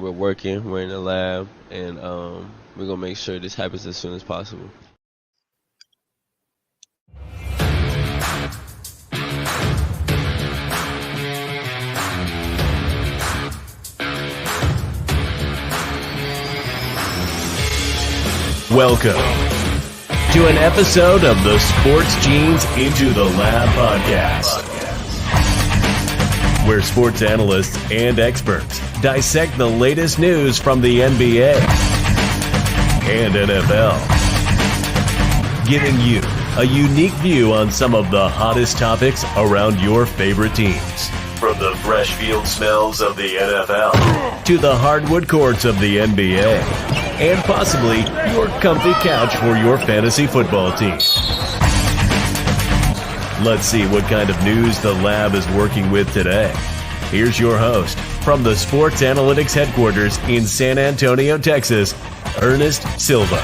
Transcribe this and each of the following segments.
We're working. We're in the lab, and we're gonna make sure this happens as soon as possible. Welcome to an episode of the Sports Genes Into the Lab podcast, where sports analysts and experts dissect the latest news from the NBA and NFL, giving you a unique view on some of the hottest topics around your favorite teams. From the fresh field smells of the NFL to the hardwood courts of the NBA, and possibly your comfy couch for your fantasy football team. Let's see what kind of news the lab is working with today. Here's your host from the Sports Analytics headquarters in San Antonio, Texas, Ernest Silva.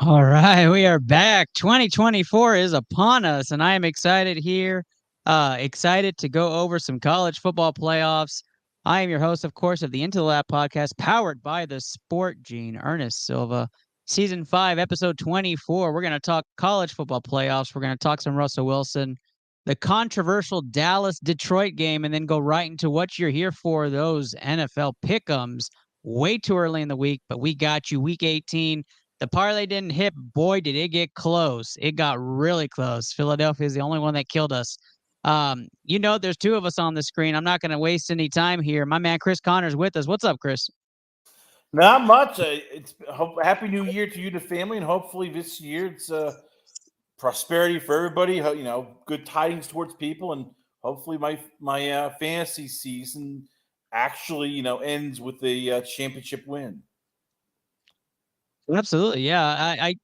All right, we are back. 2024 is upon us, and I am excited here. Excited to go over some college football playoffs. I am your host, of course, of the Into the Lab podcast, powered by the Sport Gene, Ernest Silva. Season 5, episode 24. We're going to talk college football playoffs. We're going to talk some Russell Wilson, the controversial Dallas-Detroit game, and then go right into what you're here for, those NFL pick'ems. Way too early in the week, but we got you. Week 18. The parlay didn't hit. Boy, did it get close. It got really close. Philadelphia is the only one that killed us. There's two of us on the screen. I'm not going to waste any time here. My man Chris Connor's with us. What's up, Chris? Not much. Happy New Year to you and the family, and hopefully this year it's prosperity for everybody. Good tidings towards people, and hopefully my fantasy season actually ends with a championship win. Absolutely. Yeah. I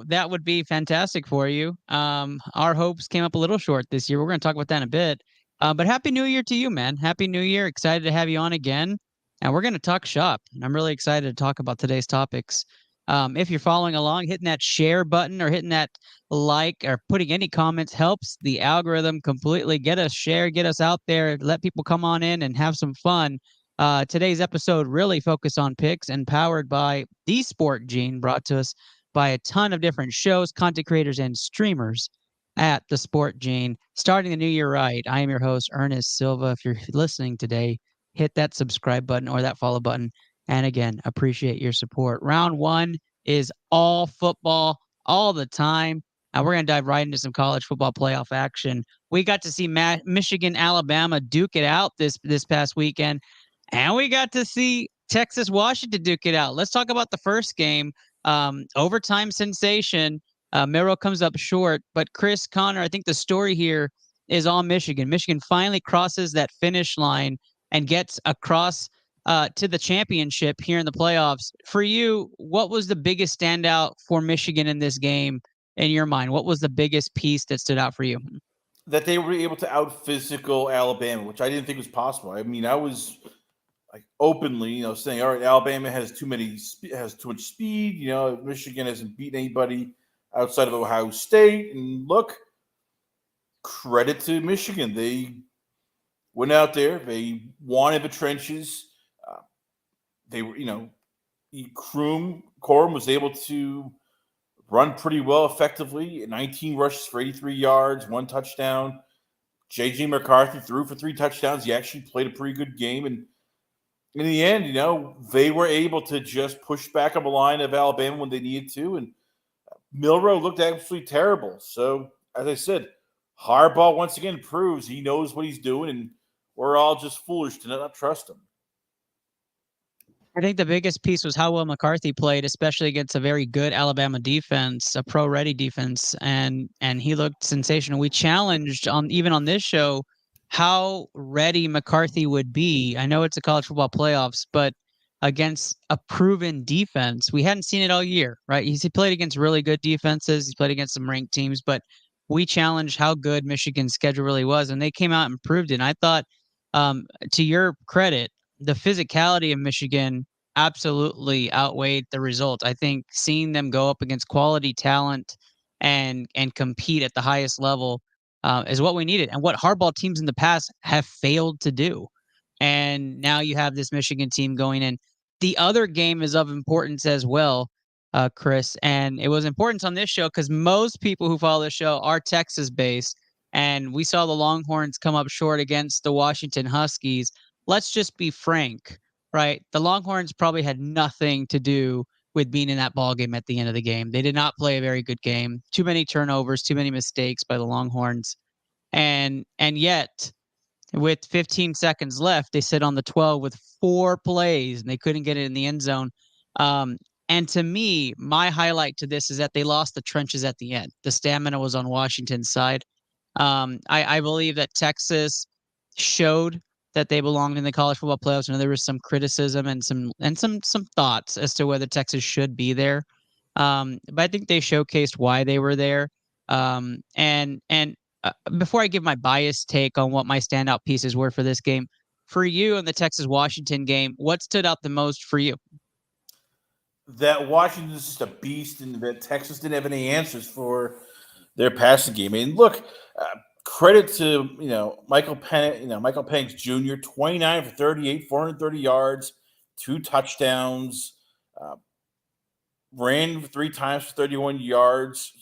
that would be fantastic for you. Our hopes came up a little short this year. We're going to talk about that in a bit. But Happy New Year to you, man. Happy New Year. Excited to have you on again. And we're going to talk shop. I'm really excited to talk about today's topics. If you're following along, hitting that share button or hitting that like or putting any comments helps the algorithm completely. Get us share, get us out there, let people come on in and have some fun. Today's episode really focused on picks and powered by the Sport Gene, brought to us by a ton of different shows, content creators, and streamers at the Sport Gene. Starting the new year right, I am your host, Ernest Silva. If you're listening today, hit that subscribe button or that follow button. And again, appreciate your support. Round 1 is all football all the time. We're going to dive right into some college football playoff action. We got to see Michigan, Alabama duke it out this past weekend. And we got to see Texas, Washington duke it out. Let's talk about the first game. Overtime sensation. Miro comes up short. But Chris, Connor, I think the story here is all Michigan. Michigan finally crosses that finish line and gets across to the championship here in the playoffs. For you, what was the biggest standout for Michigan in this game in your mind? What was the biggest piece that stood out for you? That they were able to out-physical Alabama, which I didn't think was possible. I mean, I was openly, saying, all right, Alabama has too much speed. Michigan hasn't beaten anybody outside of Ohio State. And look, credit to Michigan. They went out there. They won in the trenches. They were, Corum was able to run pretty well effectively. 19 rushes for 83 yards, 1 touchdown. J.J. McCarthy threw for 3 touchdowns. He actually played a pretty good game. And in the end, they were able to just push back on the line of Alabama when they needed to. And Milroe looked absolutely terrible. So, as I said, Harbaugh once again proves he knows what he's doing, and we're all just foolish to not trust him. I think the biggest piece was how well McCarthy played, especially against a very good Alabama defense, a pro-ready defense, and he looked sensational. We challenged even on this show how ready McCarthy would be. I know it's a college football playoffs, but against a proven defense, we hadn't seen it all year, right? He played against really good defenses. He's played against some ranked teams, but we challenged how good Michigan's schedule really was, and they came out and proved it. And I thought, to your credit, the physicality of Michigan absolutely outweighed the result. I think seeing them go up against quality talent and compete at the highest level is what we needed and what hardball teams in the past have failed to do. And now you have this Michigan team going in. The other game is of importance as well, Chris, and it was importance on this show because most people who follow the show are Texas-based, and we saw the Longhorns come up short against the Washington Huskies. Let's just be frank, right? The Longhorns probably had nothing to do with being in that ball game at the end of the game. They did not play a very good game. Too many turnovers, too many mistakes by the Longhorns. And yet, with 15 seconds left, they sit on the 12 with 4 plays, and they couldn't get it in the end zone. And to me, my highlight to this is that they lost the trenches at the end. The stamina was on Washington's side. I believe that Texas showed that they belonged in the college football playoffs. And there was some criticism and some thoughts as to whether Texas should be there. But I think they showcased why they were there. And before I give my biased take on what my standout pieces were for this game, for you in the Texas-Washington game, what stood out the most for you? That Washington is just a beast, and that Texas didn't have any answers for their passing game. I mean, look, credit to Michael Penix Jr. 29 for 38, 430 yards, 2 touchdowns, ran 3 times for 31 yards.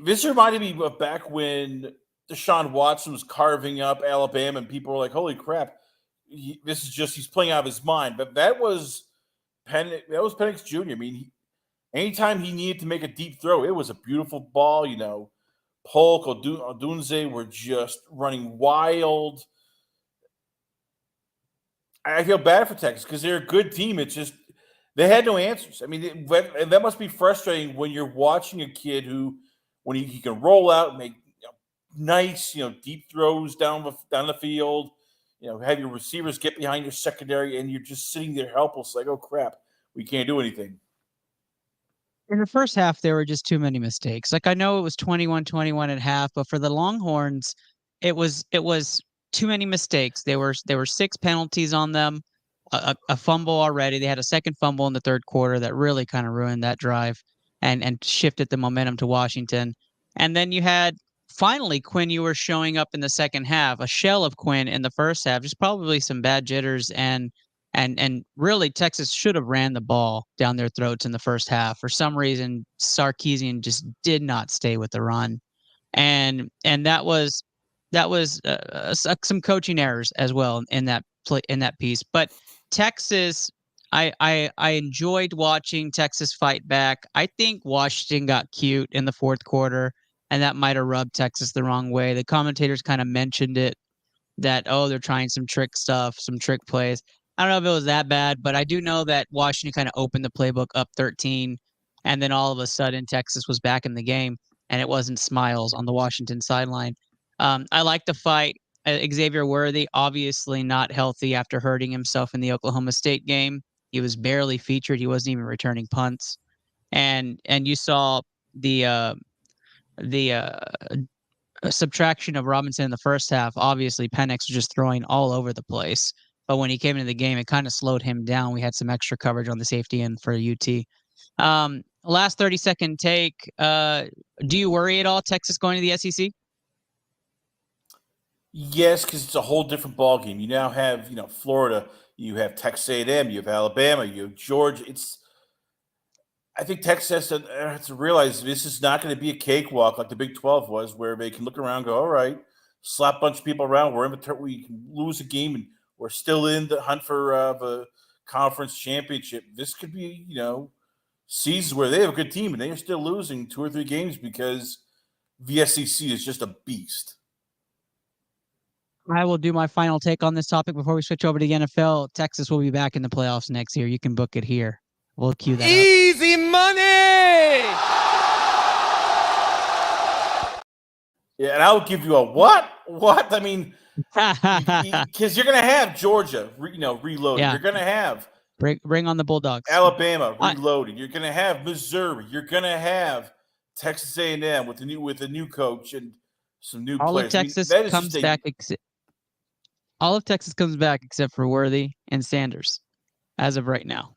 This reminded me of back when Deshaun Watson was carving up Alabama, and people were like, "Holy crap, he's playing out of his mind." But that was Penix Jr. I mean, anytime he needed to make a deep throw, it was a beautiful ball. Polk, Odunze were just running wild. I feel bad for Texas because they're a good team. It's just they had no answers. I mean, that must be frustrating when you're watching a kid who, when he can roll out and make nice, deep throws down the field, have your receivers get behind your secondary, and you're just sitting there helpless, like, oh crap, we can't do anything. In the first half, there were just too many mistakes. Like, I know it was 21-21 at half, but for the Longhorns, it was too many mistakes. There were 6 penalties on them, a fumble already. They had a second fumble in the third quarter that really kind of ruined that drive and shifted the momentum to Washington. And then you had finally Quinn Ewers showing up in the second half, a shell of Quinn in the first half, just probably some bad jitters and really Texas should have ran the ball down their throats in the first half. For some reason, Sarkisian just did not stay with the run. And that was some coaching errors as well in that piece. But Texas, I enjoyed watching Texas fight back. I think Washington got cute in the fourth quarter, and that might have rubbed Texas the wrong way. The commentators kind of mentioned it, that, they're trying some trick stuff, some trick plays. I don't know if it was that bad, but I do know that Washington kind of opened the playbook up 13, and then all of a sudden Texas was back in the game, and it wasn't smiles on the Washington sideline. I like the fight. Xavier Worthy, obviously not healthy after hurting himself in the Oklahoma State game. He was barely featured. He wasn't even returning punts. And you saw the subtraction of Robinson in the first half. Obviously, Penix was just throwing all over the place. But when he came into the game, it kind of slowed him down. We had some extra coverage on the safety end for UT. Last 30-second take. Do you worry at all, Texas going to the SEC? Yes, because it's a whole different ballgame. You now have, Florida. You have Texas A&M. You have Alabama. You have Georgia. I think Texas has to realize this is not going to be a cakewalk like the Big 12 was, where they can look around and go, all right, slap a bunch of people around. We can lose a game, and we're still in the hunt for a conference championship. This could be, seasons where they have a good team, and they are still losing 2 or 3 games because the SEC is just a beast. I will do my final take on this topic before we switch over to the NFL. Texas will be back in the playoffs next year. You can book it here. We'll cue that Easy money! Yeah, and I'll give you a what? What? I mean, because you're going to have Georgia, reloading. Yeah. You're going to have bring on the Bulldogs. Alabama reloading. You're going to have Missouri. You're going to have Texas A&M with a new coach and some new all players. Of Texas comes back. All of Texas comes back except for Worthy and Sanders, as of right now.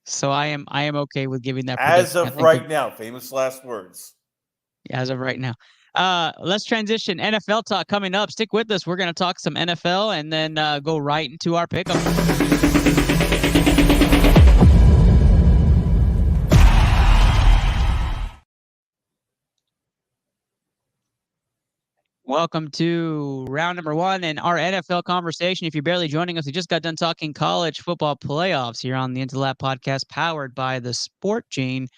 So I am okay with giving that. As of right now, famous last words. As of right now. Let's transition. NFL talk coming up. Stick with us. We're going to talk some NFL and then go right into our pickup. Welcome to round number 1 in our NFL conversation. If you're barely joining us, we just got done talking college football playoffs here on the Into the Lab podcast powered by the Sport Gene.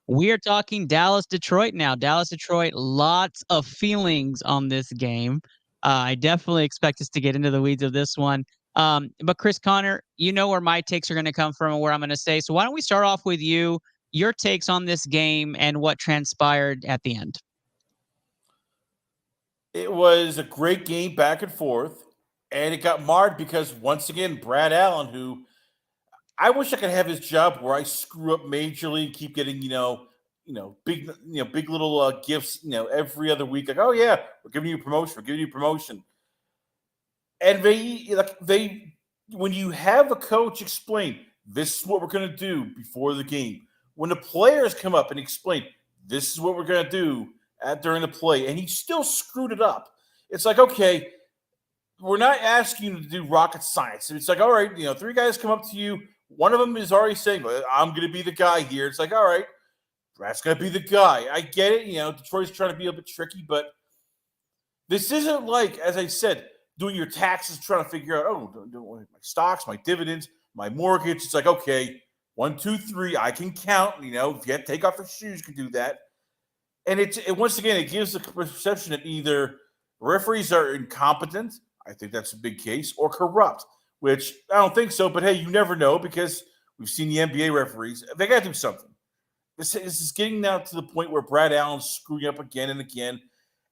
We are talking Dallas-Detroit now. Dallas-Detroit, lots of feelings on this game. I definitely expect us to get into the weeds of this one. But Chris Connor, you know where my takes are going to come from and where I'm going to say. So why don't we start off with you, your takes on this game and what transpired at the end? It was a great game back and forth, and it got marred because, once again, Brad Allen, who I wish I could have his job where I screw up majorly and keep getting, big little gifts, every other week. Like, oh yeah, we're giving you a promotion. We're giving you a promotion. And they, when you have a coach explain, this is what we're going to do before the game. When the players come up and explain, this is what we're going to do during the play, and he still screwed it up. It's like, okay, we're not asking you to do rocket science. It's like, all right, 3 guys come up to you. One of them is already saying, I'm going to be the guy here. It's like, all right, Brad's going to be the guy. I get it. Detroit's trying to be a bit tricky, but this isn't like, as I said, doing your taxes, trying to figure out, my stocks, my dividends, my mortgage. It's like, okay, 1, 2, 3, I can count. If you have to take off your shoes, you can do that. And once again, it gives the perception that either referees are incompetent, I think that's a big case, or corrupt, which I don't think so. But hey, you never know because we've seen the NBA referees. They got to do something. This is getting now to the point where Brad Allen's screwing up again and again.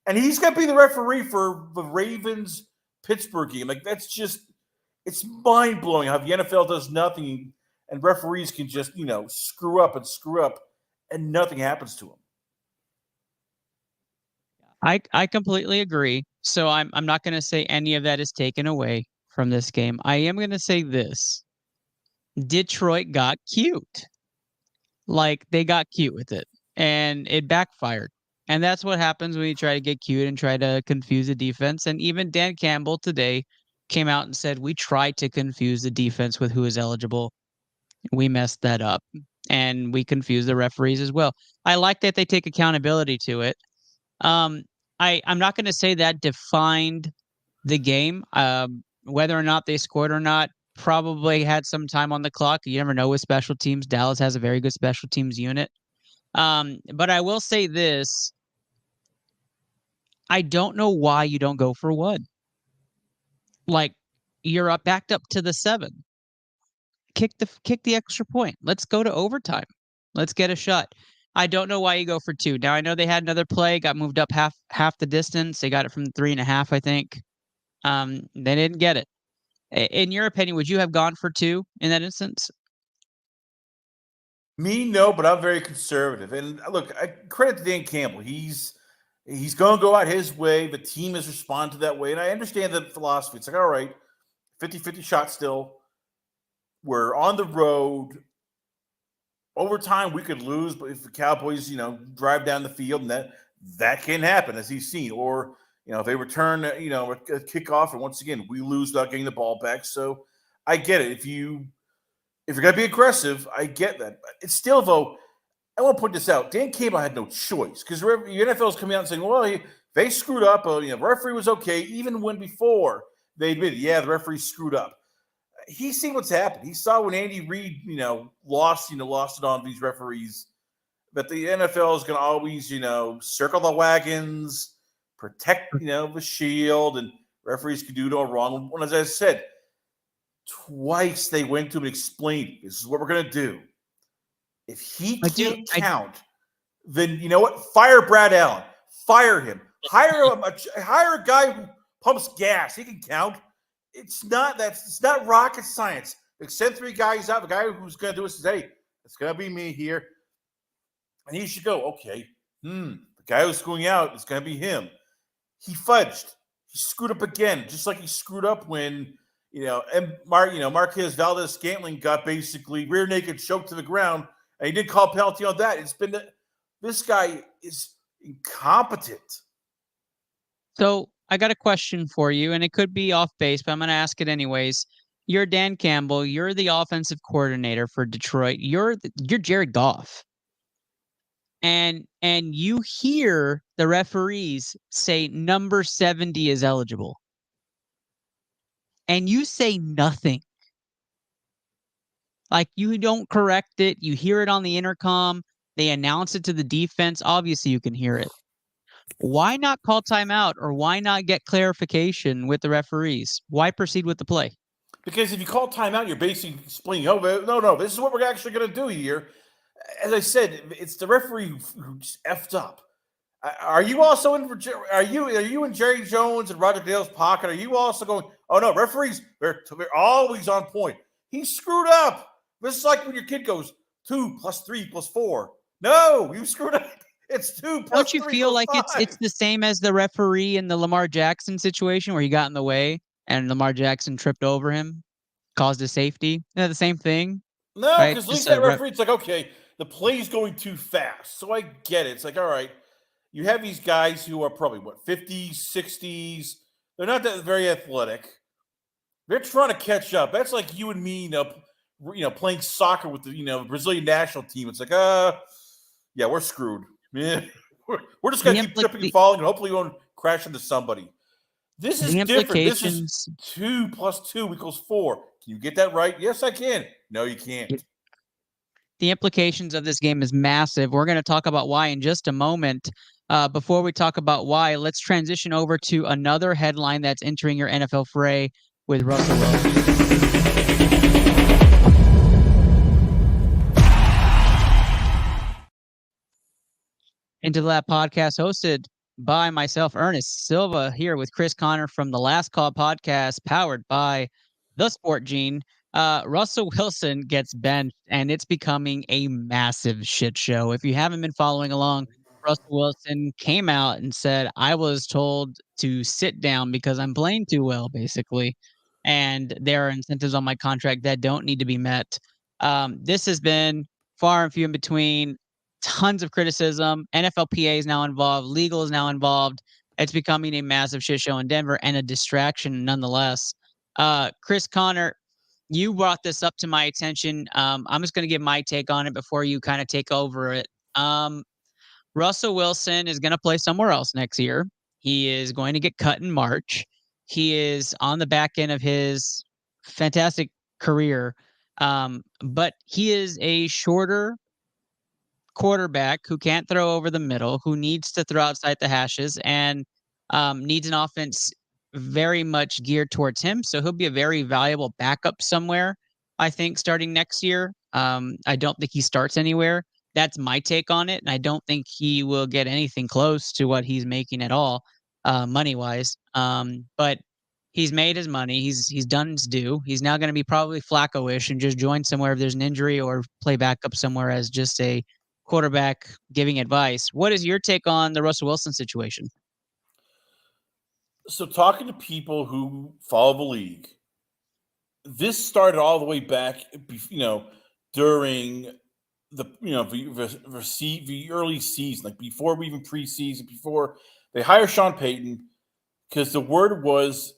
And he's got to be the referee for the Ravens-Pittsburgh game. Like, that's just – it's mind-blowing how the NFL does nothing and referees can just, screw up and nothing happens to them. I completely agree. So I'm not going to say any of that is taken away from this game. I am going to say this. Detroit got cute. Like, they got cute with it, and it backfired. And that's what happens when you try to get cute and try to confuse the defense. And even Dan Campbell today came out and said, we tried to confuse the defense with who is eligible. We messed that up, and we confused the referees as well. I like that they take accountability to it. I'm not going to say that defined the game. Whether or not they scored or not, probably had some time on the clock. You never know with special teams. Dallas has a very good special teams unit. But I will say this. I don't know why you don't go for one. Like, you're backed up to the 7. Kick the extra point. Let's go to overtime. Let's get a shot. I don't know why you go for 2. Now, I know they had another play, got moved up half the distance. They got it from 3.5, I think. They didn't get it. In your opinion, would you have gone for 2 in that instance? Me, no, but I'm very conservative. And look, I credit to Dan Campbell. He's going to go out his way. The team has responded that way. And I understand the philosophy. It's like, all right, 50-50 shot still. We're on the road. Over time, we could lose, but if the Cowboys, drive down the field, and that can happen, as he's seen. Or, if they return, a kickoff, and once again, we lose without getting the ball back. So I get it. If you're going to be aggressive, I get that. But it's still, though, I want to point this out. Dan Campbell had no choice because the NFL is coming out and saying, well, they screwed up. The referee was okay, even when before they admitted, yeah, the referee screwed up. He's seen what's happened. He saw when Andy Reid, lost it on these referees, that the NFL is going to always, circle the wagons, protect, the shield, and referees can do no wrong. When, as I said, twice they went to him and explained, this is what we're going to do. If he can't count, then you know what? Fire Brad Allen. Fire him. Hire a guy who pumps gas. He can count. It's not rocket science. They send 3 guys out. The guy who's going to do it says, hey, it's going to be me here. And he should go, okay, the guy who's going out is going to be him. He fudged. He screwed up again, just like he screwed up when, Marquez Valdez-Scantling got basically rear naked choked to the ground, and he didn't call a penalty on that. This guy is incompetent. So I got a question for you, and it could be off base, but I'm going to ask it anyways. You're Dan Campbell. You're the offensive coordinator for Detroit. You're Jared Goff, and you hear the referees say number 70 is eligible, and you say nothing. Like, you don't correct it. You hear it on the intercom. They announce it to the defense. Obviously, you can hear it. Why not call timeout, or why not get clarification with the referees? Why proceed with the play? Because if you call timeout, you're basically explaining, oh, no, this is what we're actually going to do here. As I said, it's the referee who just effed up. Are you also are you in Jerry Jones and Roger Dale's pocket? Are you also going, oh, no, referees, they're always on point. He screwed up. This is like when your kid goes 2 + 3 + 4. No, you screwed up. It's 2 + Don't you 3 feel + like 5. it's the same as the referee in the Lamar Jackson situation where he got in the way and Lamar Jackson tripped over him, caused a safety? Isn't that the same thing? No, Right? because at least Just that referee, it's like, okay, the play's going too fast. So I get it. It's like, all right, you have these guys who are probably, 50s, 60s. They're not that very athletic. They're trying to catch up. That's like you and me, playing soccer with the Brazilian national team. It's like, yeah, we're screwed. Yeah, we're just gonna keep tripping and falling, and hopefully we won't crash into somebody. This is the different. This is implications 2 + 2 = 4. Can you get that right? Yes, I can. No, you can't. the implications of this game is massive. We're going to talk about why in just a moment. Before we talk about why, let's transition over to another headline that's entering your NFL fray with Russell Wilson. Into the Lab podcast, hosted by myself, Ernest Silva, here with Chris Connor from the Last Call podcast, powered by the Sport Gene. Russell Wilson gets benched, and it's becoming a massive shit show. If you haven't been following along, Russell Wilson came out and said, I was told to sit down because I'm playing too well, basically. And there are incentives on my contract that don't need to be met. This has been far and few in between. Tons of criticism. NFLPA is now involved. Legal is now involved. It's becoming a massive shit show in Denver and a distraction nonetheless. Chris Connor, you brought this up to my attention. I'm just going to give my take on it before you kind of take over it. Russell Wilson is going to play somewhere else next year. He is going to get cut in March. He is on the back end of his fantastic career, but he is a shorter quarterback who can't throw over the middle, who needs to throw outside the hashes, and needs an offense very much geared towards him. So he'll be a very valuable backup somewhere, I think, starting next year. I don't think he starts anywhere. That's my take on it. And I don't think he will get anything close to what he's making at all, money-wise. But he's made his money. He's done his due. He's now going to be probably Flacco-ish and just join somewhere if there's an injury, or play backup somewhere as just a quarterback giving advice. What is your take on the Russell Wilson situation? So talking to people who follow the league, this started all the way back, during the early season, like before we even preseason, before they hire Sean Payton, because the word was,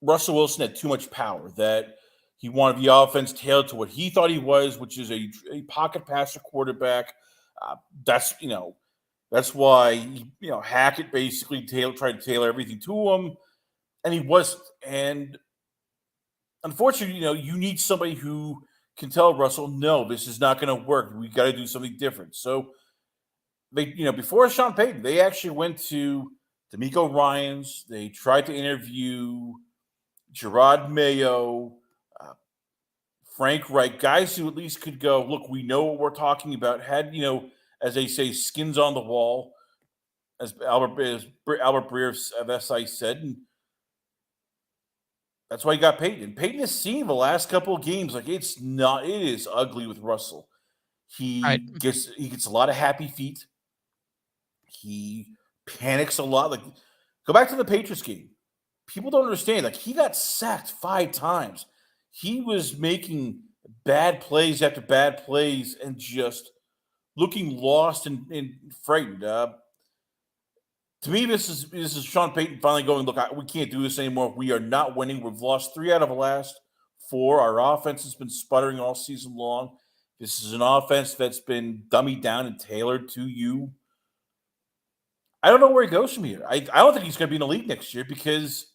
Russell Wilson had too much power, that he wanted the offense tailored to what he thought he was, which is a pocket passer quarterback. That's why Hackett basically tried to tailor everything to him, and he wasn't. And unfortunately, you need somebody who can tell Russell, no, this is not going to work. We got to do something different. So they, before Sean Payton, they actually went to D'Amico Ryans. They tried to interview Gerard Mayo, Frank Reich, guys who at least could go, look, we know what we're talking about. Had, as they say, skins on the wall, as Albert Breer of SI said. And that's why he got Peyton. And Peyton has seen the last couple of games. Like, it is ugly with Russell. He gets a lot of happy feet. He panics a lot. Like, go back to the Patriots game. People don't understand. Like, he got sacked 5 times. He was making bad plays after bad plays and just looking lost and frightened. To To me, this is Sean Payton finally going, look, we can't do this anymore. We are not winning. We've lost 3 out of the last 4. Our offense has been sputtering all season long. This is an offense that's been dummied down and tailored to you. I don't know where he goes from here. I don't think he's going to be in the league next year because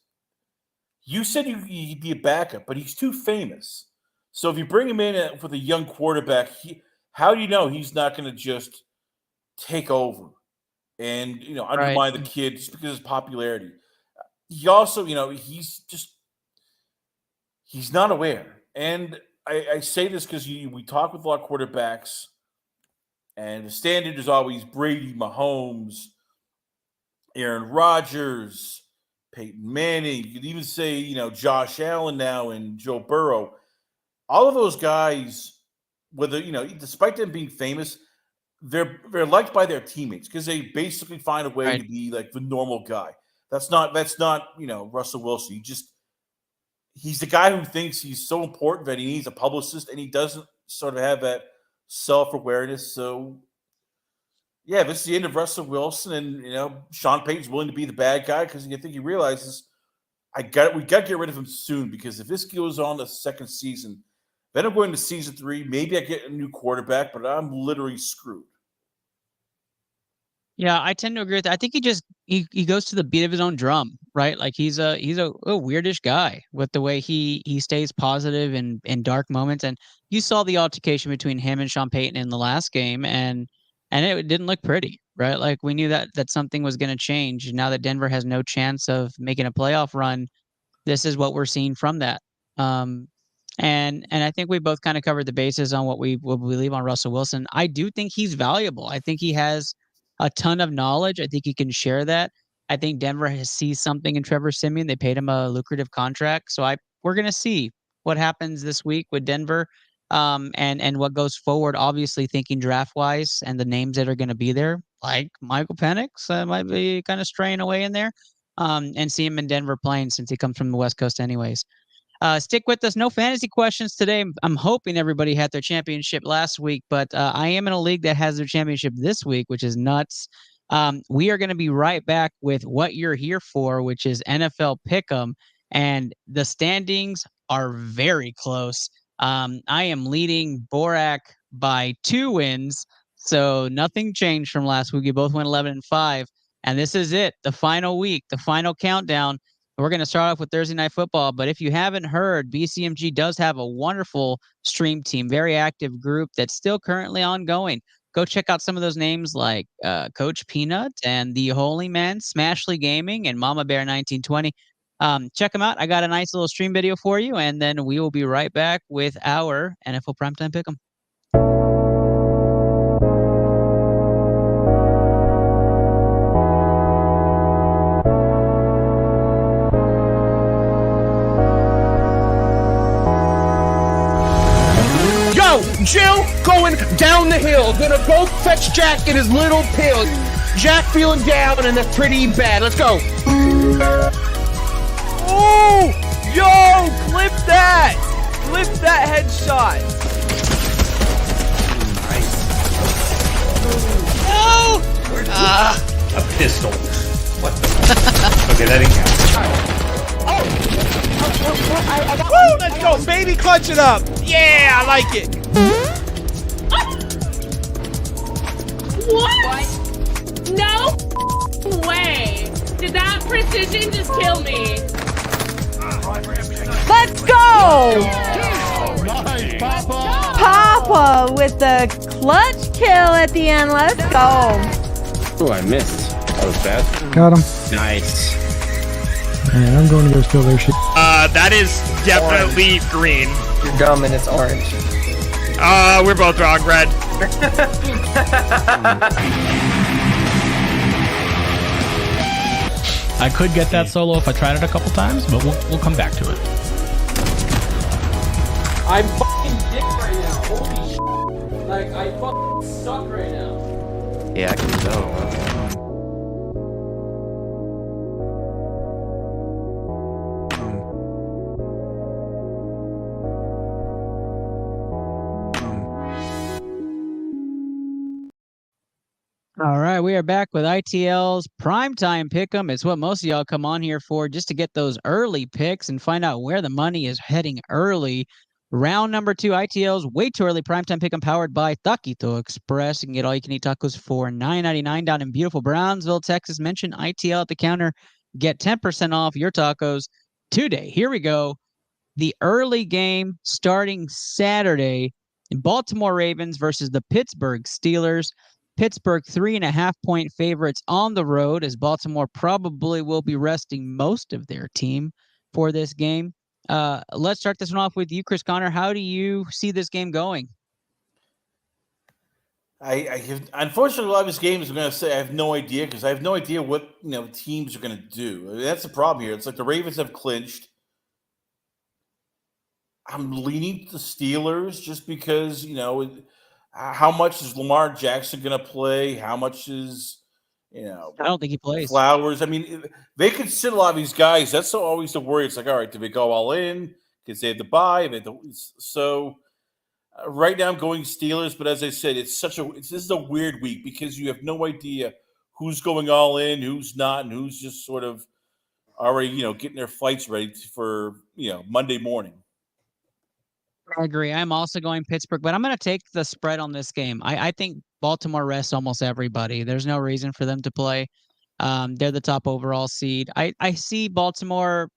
you said he'd be a backup, but he's too famous. So if you bring him in with a young quarterback, how do you know he's not going to just take over and undermine the kid just because of his popularity? He also, he's not aware. And I say this because we talk with a lot of quarterbacks, and the standard is always Brady, Mahomes, Aaron Rodgers, Peyton Manning. You could even say, Josh Allen now and Joe Burrow. All of those guys, whether, despite them being famous, they're liked by their teammates because they basically find a way to be like the normal guy. That's not Russell Wilson. He's the guy who thinks he's so important that he needs a publicist, and he doesn't sort of have that self-awareness. So, yeah, this is the end of Russell Wilson, and Sean Payton's willing to be the bad guy because I think he realizes we got to get rid of him soon, because if this goes on the second season, then I'm going to season 3. Maybe I get a new quarterback, but I'm literally screwed. Yeah, I tend to agree with that. I think he goes to the beat of his own drum, right? Like he's a weirdish guy with the way he stays positive in dark moments. And you saw the altercation between him and Sean Payton in the last game, and it didn't look pretty, right? Like we knew that something was going to change. Now that Denver has no chance of making a playoff run, this is what we're seeing from that. And I think we both kind of covered the bases on what we believe on Russell Wilson. I do think he's valuable. I think he has a ton of knowledge. I think he can share that. I think Denver sees something in Trevor Siemian. They paid him a lucrative contract. So we're going to see what happens this week with Denver, and what goes forward, obviously thinking draft-wise and the names that are going to be there, like Michael Penix might be kind of straying away in there, and see him in Denver playing since he comes from the West Coast anyways. Stick with us. No fantasy questions today. I'm hoping everybody had their championship last week, but I am in a league that has their championship this week, which is nuts. We are going to be right back with what you're here for, which is NFL Pick'em, and the standings are very close. I am leading Borak by 2 wins, so nothing changed from last week. We both went 11-5, and this is it, the final week, the final countdown. We're going to start off with Thursday Night Football, but if you haven't heard, BCMG does have a wonderful stream team, very active group that's still currently ongoing. Go check out some of those names like Coach Peanut and the Holy Man, Smashly Gaming, and Mama Bear 1920. Check them out. I got a nice little stream video for you, and then we will be right back with our NFL Primetime Pick'em. Jill going down the hill. Gonna go fetch Jack in his little pill. Jack feeling down, and that's pretty bad. Let's go. Oh! Yo! Clip that! Clip that headshot. Nice. No! A pistol. What the? Okay, that didn't count. Woo! Let's go, baby! Clutch it up. Yeah, I like it. What? No way. Did that precision just kill me? Let's go! Nice, Papa! Papa with the clutch kill at the end. Let's go. Oh, I missed. That was bad. Got him. Nice. Man, I'm going to go steal their shit. That is definitely green. You're dumb and it's orange. We're both wrong, red. I could get that solo if I tried it a couple times, but we'll come back to it. I'm fucking dick right now. Holy shit. Like, I fucking suck right now. Yeah, I can tell. All right, right, we are back with ITL's Primetime Pick'em. It's what most of y'all come on here for, just to get those early picks and find out where the money is heading early. Round number 2, ITL's Way Too Early Primetime Pick'em, powered by Taquito Express. You can get all-you-can-eat tacos for $9.99 down in beautiful Brownsville, Texas. Mention ITL at the counter. Get 10% off your tacos today. Here we go. The early game starting Saturday. Baltimore Ravens versus the Pittsburgh Steelers. Pittsburgh 3.5-point favorites on the road, as Baltimore probably will be resting most of their team for this game. Let's start this one off with you, Chris Connor. How do you see this game going? Unfortunately, a lot of these games I'm going to say I have no idea, because I have no idea what teams are going to do. I mean, that's the problem here. It's like the Ravens have clinched. I'm leaning to the Steelers just because, how much is Lamar Jackson going to play? How much is, I don't think he plays. Flowers? I mean, they could sit a lot of these guys. That's always the worry. It's like, all right, do they go all in? Because they have to buy. So right now I'm going Steelers, but as I said, this is a weird week because you have no idea who's going all in, who's not, and who's just sort of already, getting their flights ready for, Monday morning. I agree. I'm also going Pittsburgh, but I'm going to take the spread on this game. I think Baltimore rests almost everybody. There's no reason for them to play. They're the top overall seed. I see Baltimore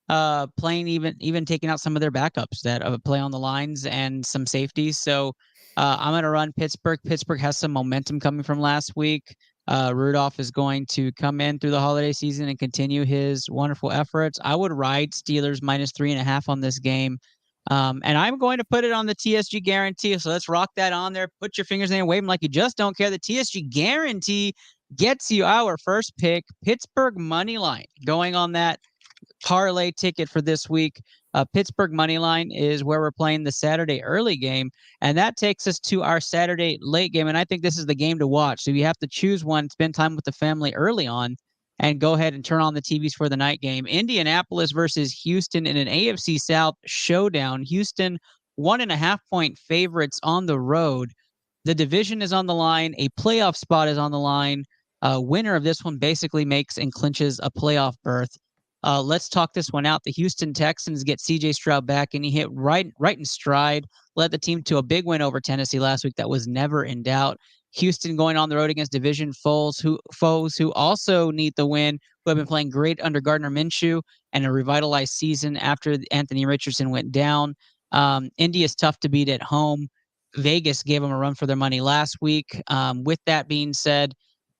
playing, even taking out some of their backups that play on the lines and some safeties. So I'm going to run Pittsburgh. Pittsburgh has some momentum coming from last week. Rudolph is going to come in through the holiday season and continue his wonderful efforts. I would ride Steelers -3.5 on this game. And I'm going to put it on the TSG guarantee. So let's rock that on there. Put your fingers in and wave them like you just don't care. The TSG guarantee gets you our first pick, Pittsburgh money line. Going on that parlay ticket for this week. Pittsburgh money line is where we're playing the Saturday early game, and that takes us to our Saturday late game. And I think this is the game to watch. So you have to choose one, spend time with the family early on, and go ahead and turn on the TVs for the night game. Indianapolis versus Houston in an AFC South showdown. Houston 1.5-point favorites on the road. The division is on the line. A playoff spot is on the line. Winner of this one basically makes and clinches a playoff berth. Let's talk this one out. The Houston Texans get C.J. Stroud back, and he hit right in stride. Led the team to a big win over Tennessee last week that was never in doubt. Houston going on the road against division foes who also need the win, who have been playing great under Gardner Minshew and a revitalized season after Anthony Richardson went down. Indy is tough to beat at home. Vegas gave them a run for their money last week. With that being said,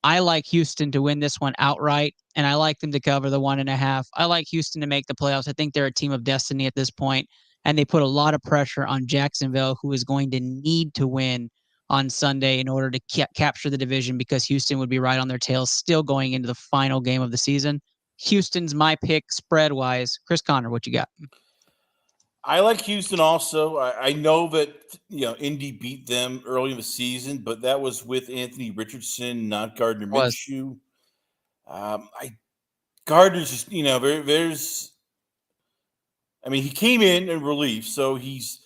I like Houston to win this one outright, and I like them to cover the 1.5. I like Houston to make the playoffs. I think they're a team of destiny at this point, and they put a lot of pressure on Jacksonville, who is going to need to win on Sunday in order to capture the division, because Houston would be right on their tails still going into the final game of the season. Houston's my pick spread-wise. Chris Connor, what you got? I like Houston also. I know that Indy beat them early in the season, but that was with Anthony Richardson, not Gardner Minshew. Gardner's just he came in relief, so he's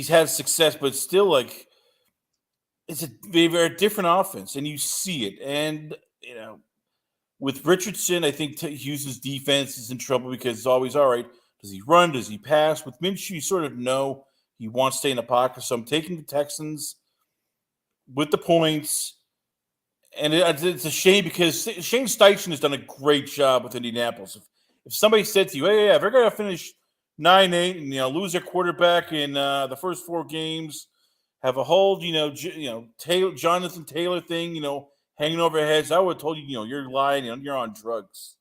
had success, but still like they're a different offense, and you see it. And with Richardson, I think Houston's defense is in trouble because it's always all right. Does he run? Does he pass? With Minshew, you sort of know he wants to stay in the pocket. So I'm taking the Texans with the points. And it's a shame because Shane Steichen has done a great job with Indianapolis. If somebody said to you, hey, if they're going to finish 9-8 and lose their quarterback in the first 4 games, have a whole Jonathan Taylor thing hanging over their heads, I would have told you you're lying, you're on drugs.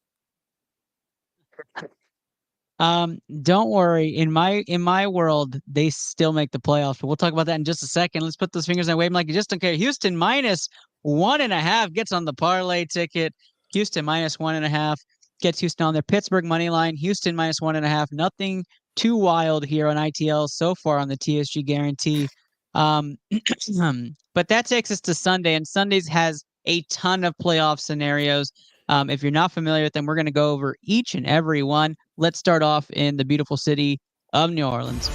Don't worry. In my world, they still make the playoffs, but we'll talk about that in just a second. Let's put those fingers in wave like you just don't care. Houston -1.5 gets on the parlay ticket. Houston -1.5 gets Houston on their Pittsburgh money line. Houston -1.5. Nothing too wild here on ITL so far on the TSG guarantee. But that takes us to Sunday, and Sundays has a ton of playoff scenarios. If you're not familiar with them, we're going to go over each and every one. Let's start off in the beautiful city of New Orleans.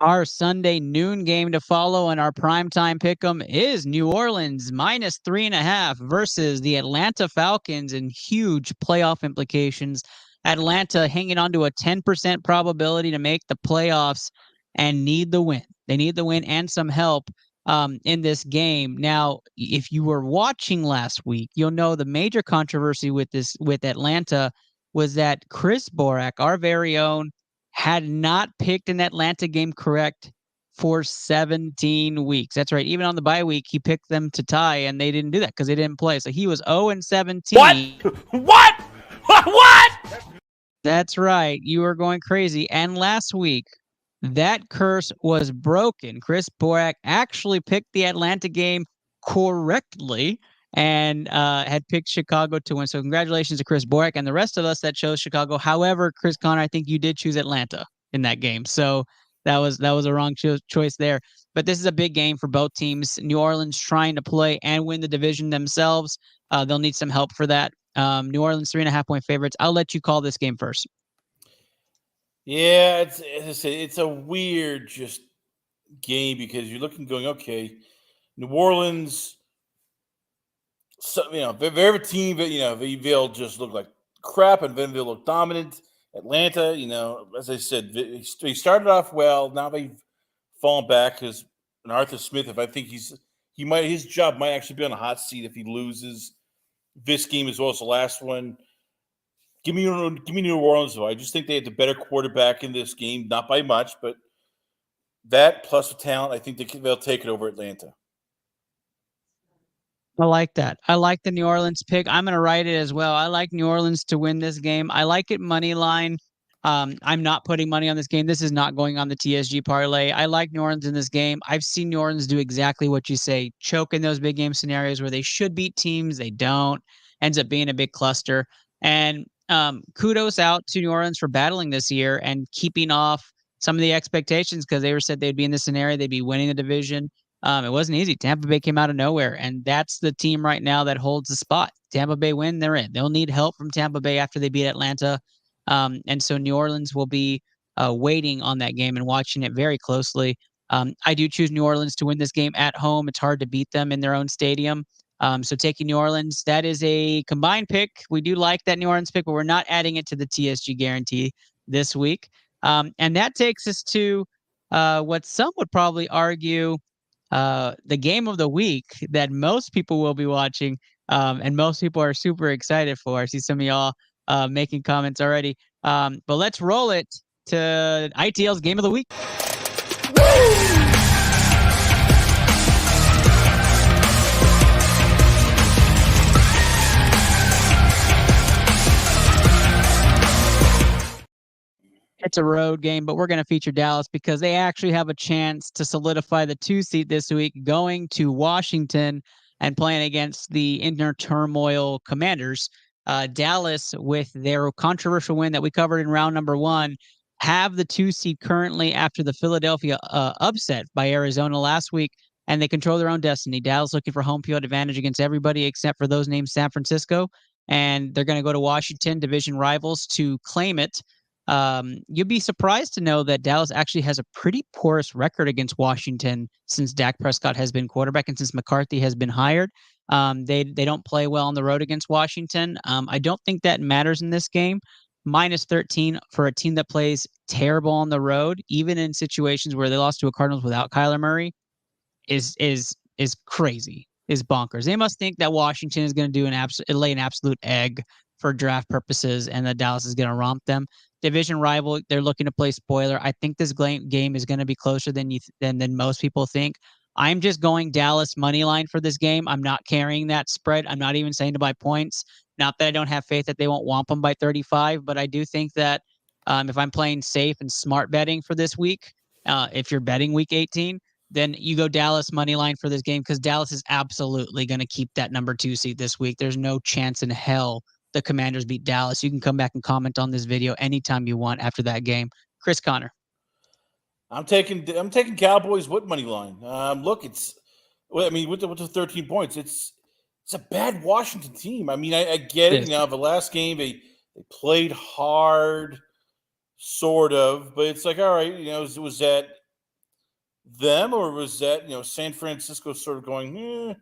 Our Sunday noon game to follow and our primetime pick'em is New Orleans -3.5 versus the Atlanta Falcons in huge playoff implications. Atlanta hanging on to a 10% probability to make the playoffs and need the win. They need the win and some help in this game. Now, if you were watching last week, you'll know the major controversy with Atlanta was that Chris Borak, our very own, had not picked an Atlanta game correct for 17 weeks. That's right. Even on the bye week, he picked them to tie, and they didn't do that because they didn't play. So he was 0-17. What? What? That's right. You were going crazy. And last week, that curse was broken. Chris Borak actually picked the Atlanta game correctly and had picked Chicago to win. So congratulations to Chris Borak and the rest of us that chose Chicago. However, Chris Connor, I think you did choose Atlanta in that game. So that was a wrong choice there. But this is a big game for both teams. New Orleans trying to play and win the division themselves. They'll need some help for that. New Orleans 3.5-point favorites. I'll let you call this game first. Yeah, it's a weird just game because you're looking going, okay, New Orleans, so, they're a team that, they'll just look like crap and then they'll look dominant. Atlanta, as I said, they started off well. Now they've fallen back because Arthur Smith, if I think his job might actually be on a hot seat if he loses this game as well as the last one. Give me New Orleans, though. I just think they had the better quarterback in this game, not by much, but that plus the talent, I think they'll take it over Atlanta. I like that. I like the New Orleans pick. I'm going to write it as well. I like New Orleans to win this game. I like it money line. I'm not putting money on this game. This is not going on the TSG parlay. I like New Orleans in this game. I've seen New Orleans do exactly what you say, choke in those big game scenarios where they should beat teams. They don't. Ends up being a big cluster. And kudos out to New Orleans for battling this year and keeping off some of the expectations because they said they'd be in this scenario. They'd be winning the division. It wasn't easy. Tampa Bay came out of nowhere, and that's the team right now that holds the spot. Tampa Bay win, they're in. They'll need help from Tampa Bay after they beat Atlanta. And so New Orleans will be waiting on that game and watching it very closely. I do choose New Orleans to win this game at home. It's hard to beat them in their own stadium. So taking New Orleans, that is a combined pick. We do like that New Orleans pick, but we're not adding it to the TSG guarantee this week. And that takes us to what some would probably argue the game of the week that most people will be watching and most people are super excited for. I see some of y'all making comments already. But let's roll it to ITL's game of the week. It's a road game, but we're going to feature Dallas because they actually have a chance to solidify the 2 seat this week, going to Washington and playing against the inner turmoil Commanders. Dallas, with their controversial win that we covered in round number 1, have the 2 seed currently after the Philadelphia upset by Arizona last week, and they control their own destiny. Dallas looking for home field advantage against everybody except for those named San Francisco, and they're going to go to Washington, division rivals, to claim it. You'd be surprised to know that Dallas actually has a pretty porous record against Washington since Dak Prescott has been quarterback and since McCarthy has been hired. They don't play well on the road against Washington. I don't think that matters in this game. -13 for a team that plays terrible on the road, even in situations where they lost to a Cardinals without Kyler Murray, is crazy, is bonkers. They must think that Washington is going to do lay an absolute egg for draft purposes and that Dallas is going to romp them. Division rival, they're looking to play spoiler. I think this game is going to be closer than most people think. I'm just going Dallas money line for this game. I'm not carrying that spread. I'm not even saying to buy points. Not that I don't have faith that they won't whomp them by 35, but I do think that if I'm playing safe and smart betting for this week, if you're betting week 18, then you go Dallas money line for this game because Dallas is absolutely going to keep that number 2 seed this week. There's no chance in hell the Commanders beat Dallas. You can come back and comment on this video anytime you want after that game. Chris Connor. I'm taking Cowboys with money line. Look, with the 13 points, it's a bad Washington team. I mean, I get it. The last game they played hard, sort of, but it's like, all right, it was that them, or was that San Francisco sort of going,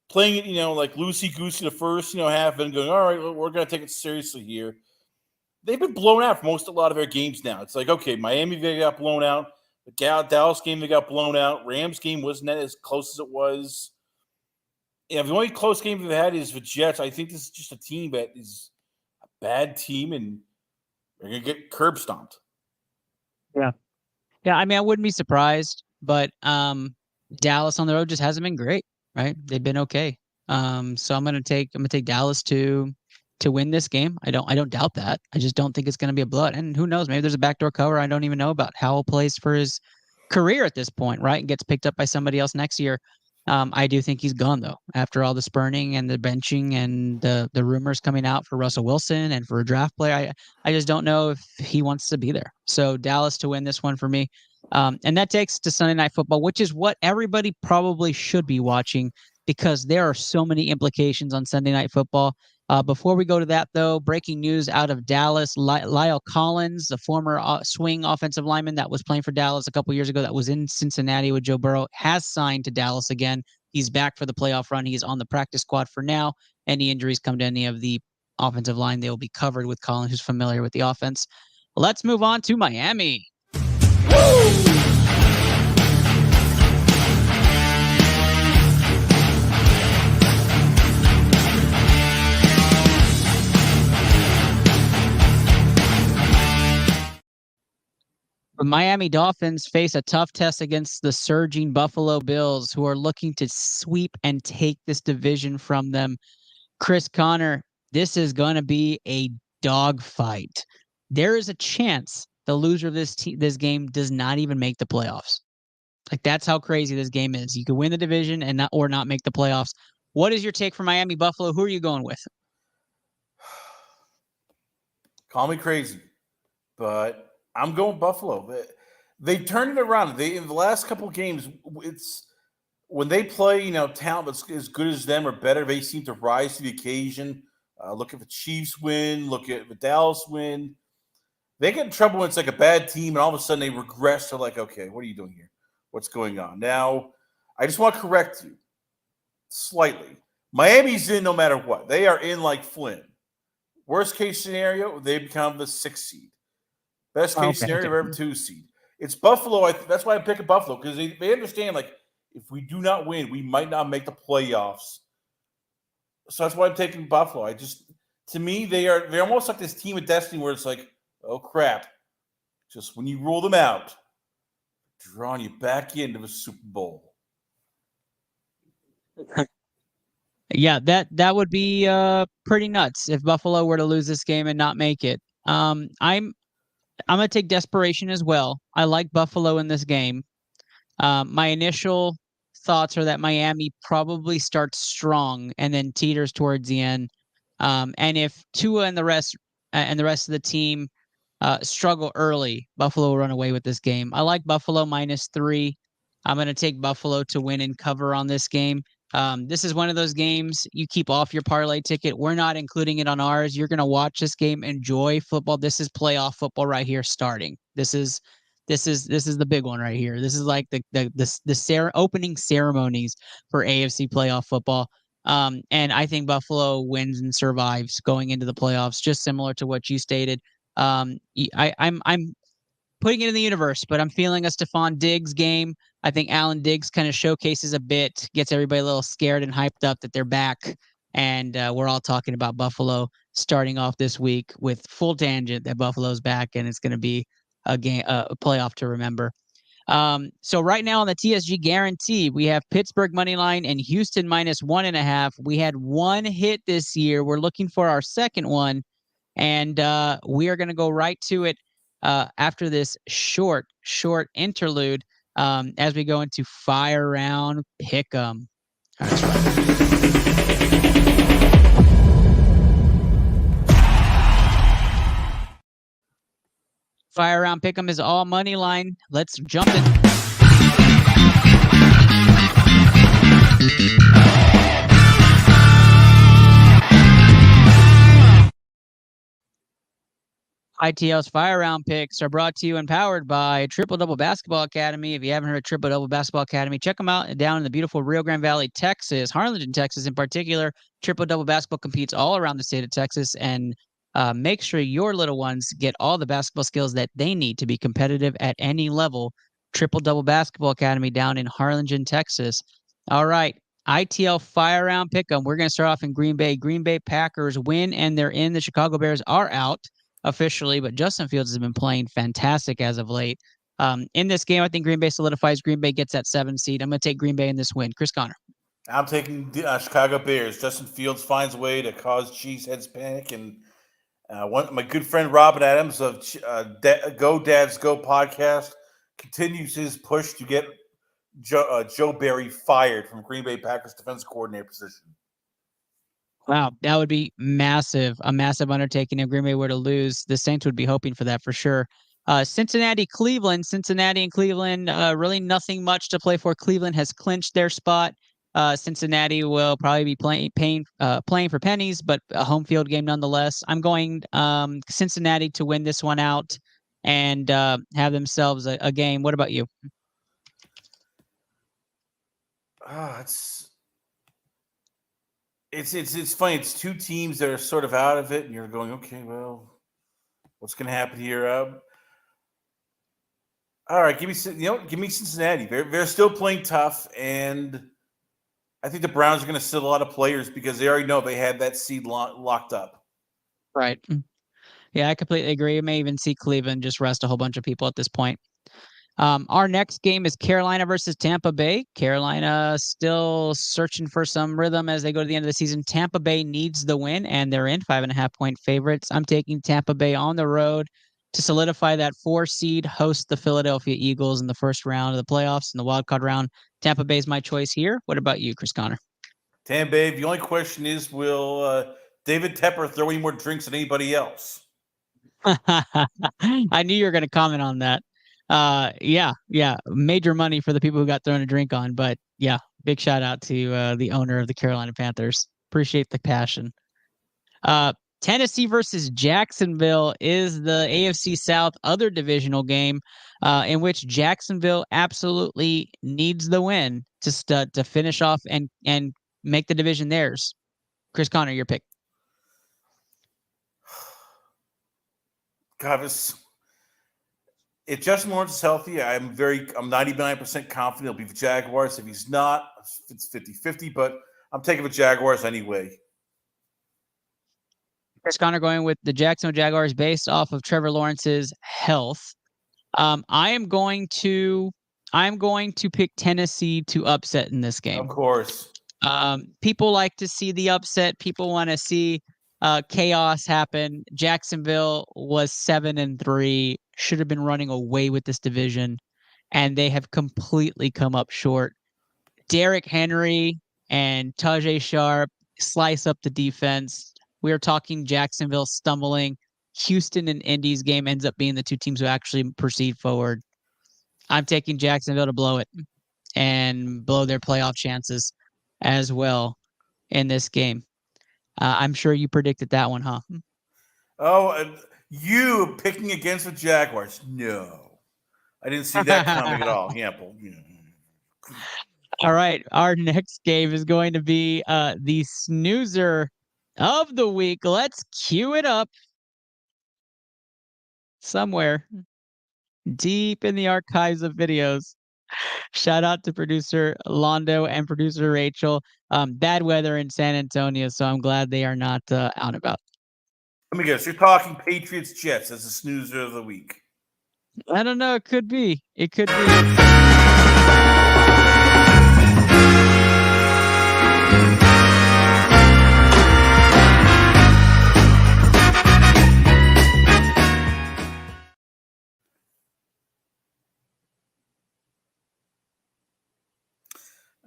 playing it like loosey goosey the first half and going, all right, we're going to take it seriously here. They've been blown out for a lot of their games now. It's like, okay, Miami, they got blown out. The Dallas game, they got blown out. Rams game wasn't as close as it was. The only close game they've had is the Jets. I think this is just a team that is a bad team, and they're going to get curb stomped. Yeah. Yeah, I mean, I wouldn't be surprised, but Dallas on the road just hasn't been great, right? They've been okay. So I'm gonna take Dallas to win this game. I don't doubt that. I just don't think it's gonna be a blowout. And who knows? Maybe there's a backdoor cover I don't even know about. Howell plays for his career at this point, right? And gets picked up by somebody else next year. I do think he's gone though, after all the spurning and the benching and the rumors coming out for Russell Wilson and for a draft player. I just don't know if he wants to be there. So Dallas to win this one for me. And that takes to Sunday Night Football, which is what everybody probably should be watching because there are so many implications on Sunday Night Football. Before we go to that, though, breaking news out of Dallas, Lyle Collins, the former swing offensive lineman that was playing for Dallas a couple years ago that was in Cincinnati with Joe Burrow, has signed to Dallas again. He's back for the playoff run. He's on the practice squad for now. Any injuries come to any of the offensive line, they will be covered with Collins, who's familiar with the offense. Let's move on to Miami. Woo! The Miami Dolphins face a tough test against the surging Buffalo Bills, who are looking to sweep and take this division from them. Chris Connor, this is going to be a dogfight. There is a chance the loser of this game does not even make the playoffs. Like, that's how crazy this game is. You could win the division and not make the playoffs. What is your take for Miami Buffalo? Who are you going with? Call me crazy, but I'm going Buffalo. They turned it around. In the last couple of games, it's when they play, talent that's as good as them or better, they seem to rise to the occasion. Look at the Chiefs win. Look at the Dallas win. They get in trouble when it's like a bad team, and all of a sudden they regress to like, okay, what are you doing here? What's going on? Now, I just want to correct you slightly. Miami's in no matter what. They are in like Flynn. Worst case scenario, they become the 6th seed. Best case scenario, they're 2 seed. It's Buffalo. That's why I pick Buffalo, because they understand, like, if we do not win, we might not make the playoffs. So that's why I'm taking Buffalo. To me, they're almost like this team of destiny where it's like, oh crap. Just when you rule them out, drawing you back into the Super Bowl. Yeah, that would be pretty nuts if Buffalo were to lose this game and not make it. I'm going to take desperation as well. I like Buffalo in this game. My initial thoughts are that Miami probably starts strong and then teeters towards the end. And if Tua and the rest of the team struggle early, Buffalo will run away with this game. I like Buffalo -3. I'm going to take Buffalo to win and cover on this game. This is one of those games you keep off your parlay ticket. We're not including it on ours. You're going to watch this game, enjoy football. This is playoff football right here starting. This is the big one right here. This is like the opening ceremonies for AFC playoff football. And I think Buffalo wins and survives going into the playoffs, just similar to what you stated. I'm putting it in the universe, but I'm feeling a Stephon Diggs game. I think Alan Diggs kind of showcases a bit, gets everybody a little scared and hyped up that they're back. And we're all talking about Buffalo starting off this week with full tangent that Buffalo's back, and it's going to be a playoff to remember. So right now on the TSG guarantee, we have Pittsburgh money line and Houston -1.5. We had one hit this year. We're looking for our second one, and we are going to go right to it after this short interlude as we go into Fire Round Pick'em. That's right. Fire Round Pick'em is all money line. Let's jump in. ITL's Fire Round picks are brought to you and powered by Triple Double Basketball Academy. If you haven't heard of Triple Double Basketball Academy, check them out down in the beautiful Rio Grande Valley, Texas, Harlingen, Texas in particular. Triple Double Basketball competes all around the state of Texas, and make sure your little ones get all the basketball skills that they need to be competitive at any level. Triple Double Basketball Academy down in Harlingen, Texas. All right. ITL Fire Round pick 'em. We're going to start off in Green Bay. Green Bay Packers win, and they're in. The Chicago Bears are out officially, but Justin Fields has been playing fantastic as of late. In this game, I think Green Bay solidifies. Green Bay gets that 7 seed. I'm going to take Green Bay in this win. Chris Connor. I'm taking the Chicago Bears. Justin Fields finds a way to cause cheeseheads panic, and my good friend Robin Adams of Go Dads Go podcast continues his push to get Joe Barry fired from Green Bay Packers defense coordinator position. Wow, that would be massive, a massive undertaking if Green Bay were to lose. The Saints would be hoping for that for sure. Cincinnati and Cleveland, really nothing much to play for. Cleveland has clinched their spot. Cincinnati will probably be playing for pennies, but a home field game nonetheless. I'm going Cincinnati to win this one out and have themselves a game. What about you? It's funny. It's two teams that are sort of out of it, and you're going, okay, well, what's going to happen here? All right, give me Cincinnati. They're still playing tough, and I think the Browns are going to sit a lot of players because they already know they had that seed locked up. Right. Yeah, I completely agree. You may even see Cleveland just rest a whole bunch of people at this point. Our next game is Carolina versus Tampa Bay. Carolina still searching for some rhythm as they go to the end of the season. Tampa Bay needs the win, and they're in 5.5-point favorites. I'm taking Tampa Bay on the road to solidify that 4 seed, host the Philadelphia Eagles in the first round of the playoffs in the wild card round. Tampa Bay is my choice here. What about you, Chris Connor? Tampa Bay. The only question is, will David Tepper throw any more drinks than anybody else? I knew you were going to comment on that. Yeah. Major money for the people who got thrown a drink on, but yeah, big shout out to the owner of the Carolina Panthers. Appreciate the passion. Tennessee versus Jacksonville is the AFC South other divisional game in which Jacksonville absolutely needs the win to finish off and make the division theirs. Chris Connor, your pick. God, if Justin Lawrence is healthy, I'm 99% confident he'll be the Jaguars. If he's not, it's 50-50, but I'm taking the Jaguars anyway. Chris Connor going with the Jacksonville Jaguars based off of Trevor Lawrence's health. I am going to pick Tennessee to upset in this game. Of course. People like to see the upset. People want to see chaos happen. Jacksonville was 7-3, should have been running away with this division, and they have completely come up short. Derrick Henry and Tajay Sharp slice up the defense. We are talking Jacksonville stumbling. Houston and Indy's game ends up being the two teams who actually proceed forward. I'm taking Jacksonville to blow it and blow their playoff chances as well in this game. I'm sure you predicted that one, huh? Oh, you picking against the Jaguars? No, I didn't see that coming at all. Yeah. All right, our next game is going to be the snoozer of the week. Let's cue it up somewhere deep in the archives of videos. Shout out to producer Londo and producer Rachel. Bad weather in San Antonio, so I'm glad they are not out and about. Let me guess. You're talking Patriots Jets as a snoozer of the week. I don't know. It could be. It could be.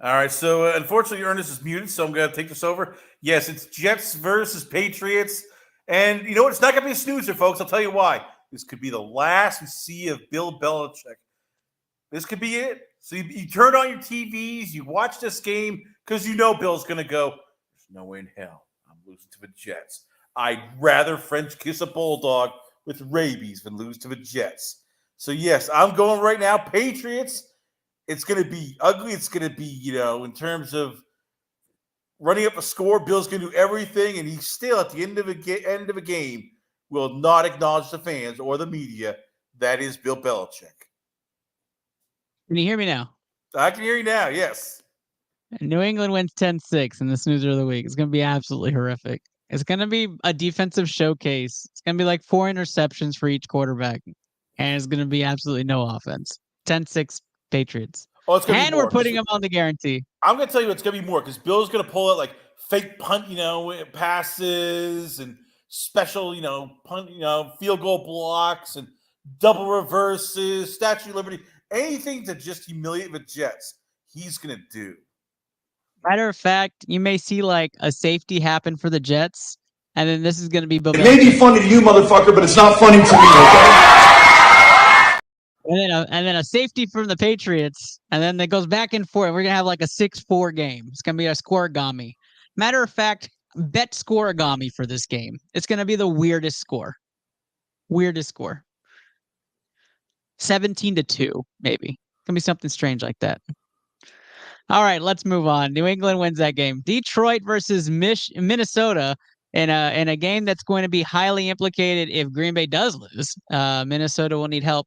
All right, so unfortunately, Ernest is muted, so I'm going to take this over. Yes, it's Jets versus Patriots. And you know what? It's not going to be a snoozer, folks. I'll tell you why. This could be the last we see of Bill Belichick. This could be it. So you turn on your TVs, you watch this game, because you know Bill's going to go, there's no way in hell I'm losing to the Jets. I'd rather French kiss a bulldog with rabies and lose to the Jets. So, yes, I'm going right now. Patriots, it's going to be ugly. It's going to be, in terms of running up a score, Bill's going to do everything, and he still, at the end of a game, will not acknowledge the fans or the media. That is Bill Belichick. Can you hear me now? I can hear you now, yes. New England wins 10-6 in the snoozer of the week. It's going to be absolutely horrific. It's going to be a defensive showcase. It's going to be like 4 interceptions for each quarterback, and it's going to be absolutely no offense. 10-6 Patriots. Oh, it's going to be more. We're putting them on the guarantee. I'm going to tell you it's going to be more because Bill's going to pull out like fake punt, passes and special, punt, field goal blocks and double reverses, Statue of Liberty, anything to just humiliate the Jets. He's going to do. Matter of fact, you may see like a safety happen for the Jets, and then this is going to be Bill It may be funny to you, motherfucker, but it's not funny to me, okay? And then a safety from the Patriots, and then it goes back and forth. We're going to have like a 6-4 game. It's going to be a scoregami. Matter of fact, bet scoregami for this game. It's going to be the weirdest score. 17-2, maybe. It's going to be something strange like that. All right, let's move on. New England wins that game. Detroit versus Minnesota in a game that's going to be highly implicated if Green Bay does lose. Minnesota will need help.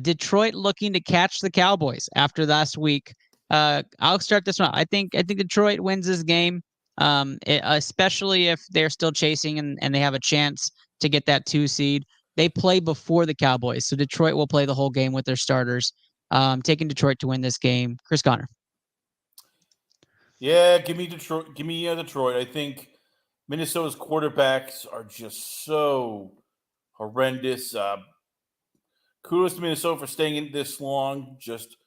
Detroit looking to catch the Cowboys after last week. I'll start this one. I think Detroit wins this game, especially if they're still chasing and they have a chance to get that 2 seed. They play before the Cowboys, so Detroit will play the whole game with their starters. Taking Detroit to win this game. Chris Conner. Yeah, give me Detroit. Give me Detroit. I think Minnesota's quarterbacks are just so horrendous. Kudos to Minnesota for staying in this long. Just,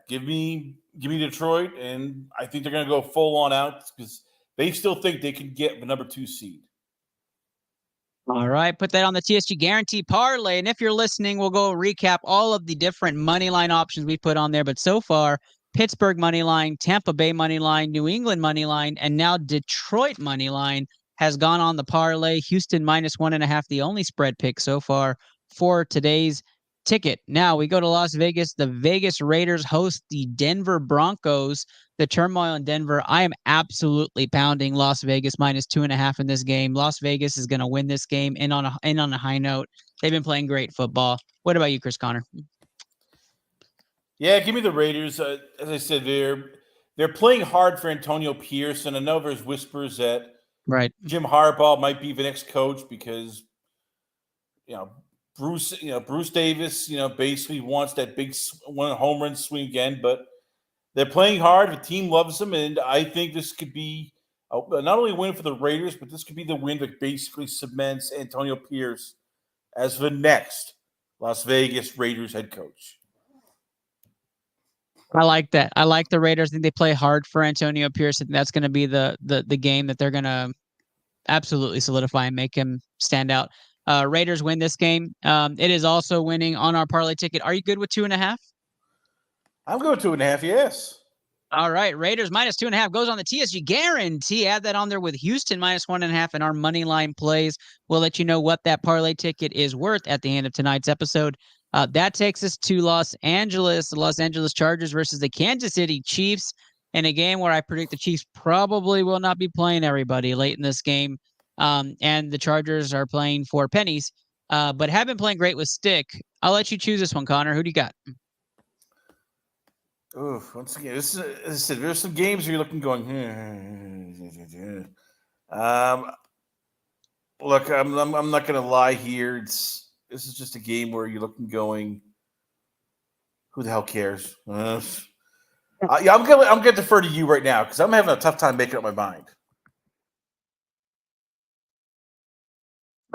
give me Detroit, and I think they're going to go full on out because they still think they can get the number 2 seed. All right, put that on the TSG Guarantee Parlay, and if you're listening, we'll go recap all of the different money line options we put on there. But so far, Pittsburgh money line, Tampa Bay money line, New England money line, and now Detroit money line has gone on the parlay. Houston -1.5, the only spread pick so far for today's ticket. Now we go to Las Vegas. The Vegas Raiders host the Denver Broncos. The turmoil in Denver. I am absolutely pounding Las Vegas -2.5 in this game. Las Vegas is going to win this game in on a high note. They've been playing great football. What about you, Chris Conner? Yeah, give me the Raiders. As I said, they're playing hard for Antonio Pierce, and I know there's whispers that Jim Harbaugh might be the next coach because Bruce Davis basically wants that big one home run swing again. But they're playing hard. The team loves them, and I think this could be not only a win for the Raiders, but this could be the win that basically cements Antonio Pierce as the next Las Vegas Raiders head coach. I like that. I like the Raiders. I think they play hard for Antonio Pierce. I think that's going to be the game that they're going to absolutely solidify and make him stand out. Raiders win this game. It is also winning on our parlay ticket. Are you good with 2.5? I'm good with 2.5, yes. All right. Raiders -2.5 goes on the TSG Guarantee. Add that on there with Houston -1.5 and our money line plays. We'll let you know what that parlay ticket is worth at the end of tonight's episode. That takes us to Los Angeles. The Los Angeles Chargers versus the Kansas City Chiefs in a game where I predict the Chiefs probably will not be playing everybody late in this game. And the Chargers are playing for pennies, but have been playing great with stick. I'll let you choose this one, Connor. Who do you got? Oof, once again, this is, as I said, there's some games where you're looking going, look, I'm not going to lie here. This is just a game where you're looking going, who the hell cares? I'm going to defer to you right now because I'm having a tough time making up my mind.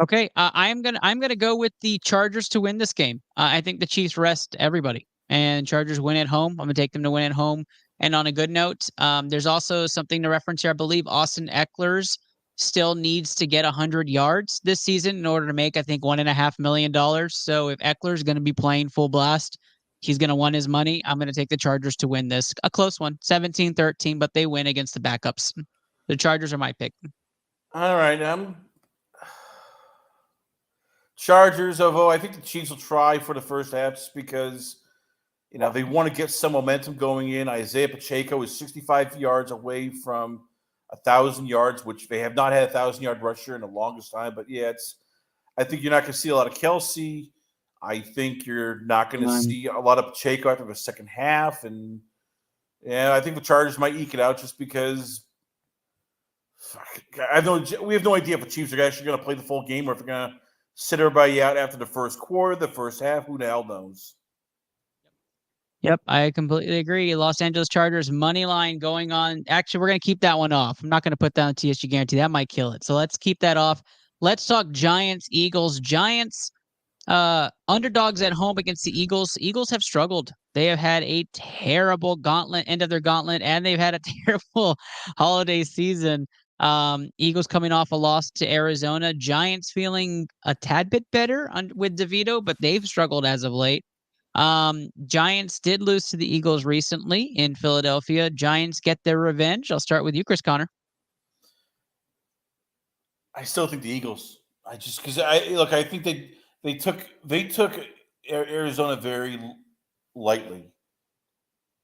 Okay, I'm gonna go with the Chargers to win this game. I think the Chiefs rest everybody, and Chargers win at home. I'm gonna take them to win at home. And on a good note, there's also something to reference here. I believe Austin Eckler's still needs to get 100 yards this season in order to make, I think, $1.5 million. So if Eckler's going to be playing full blast, he's going to want his money. I'm going to take the Chargers to win this. A close one, 17-13, but they win against the backups. The Chargers are my pick. All right. Chargers, although I think the Chiefs will try for the first half just because, they want to get some momentum going in. Isaiah Pacheco is 65 yards away from 1,000 yards, which they have not had a 1,000-yard rusher in the longest time. But, I think you're not going to see a lot of Kelsey. I think you're not going to see a lot of Pacheco after the second half. And, I think the Chargers might eke it out just because we have no idea if the Chiefs are actually going to play the full game or if they're going to sit everybody out after the first quarter, the first half. Who the hell knows? Yep, I completely agree. Los Angeles Chargers money line going on. Actually, we're going to keep that one off. I'm not going to put that on TSG guarantee. That might kill it. So let's keep that off. Let's talk Giants, Eagles. Giants, underdogs at home against the Eagles. Eagles have struggled. They have had a terrible end of their gauntlet, and they've had a terrible holiday season. Eagles coming off a loss to Arizona. Giants feeling a tad bit better with DeVito, but they've struggled as of late. Giants did lose to the Eagles recently in Philadelphia. Giants get their revenge. I'll start with you, Chris Connor. I still think the Eagles. I think they took Arizona very lightly,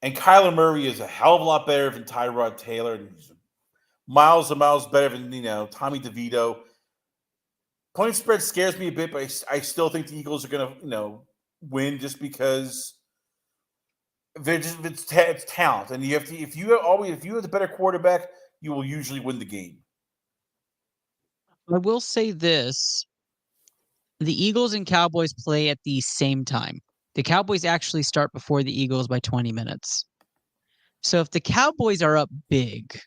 and Kyler Murray is a hell of a lot better than Tyrod Taylor. He's miles and miles better than Tommy DeVito. Point spread scares me a bit, but I still think the Eagles are going to win just because it's talent, and you have to if you have the better quarterback, you will usually win the game. I will say this. The Eagles and Cowboys play at the same time. The Cowboys actually start before the Eagles by 20 minutes. So if the Cowboys are up big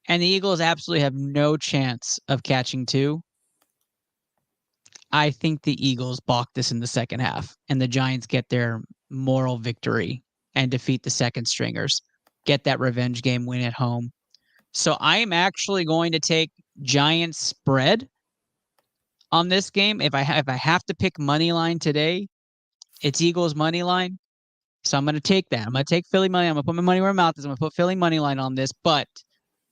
and the Eagles absolutely have no chance of catching two, I think the Eagles balk this in the second half and the Giants get their moral victory and defeat the second stringers, get that revenge game win at home. So I am actually going to take Giants spread on this game. If I have to pick money line today, it's Eagles money line. So I'm going to take that. I'm going to take Philly money. I'm going to put my money where my mouth is. I'm going to put Philly money line on this. But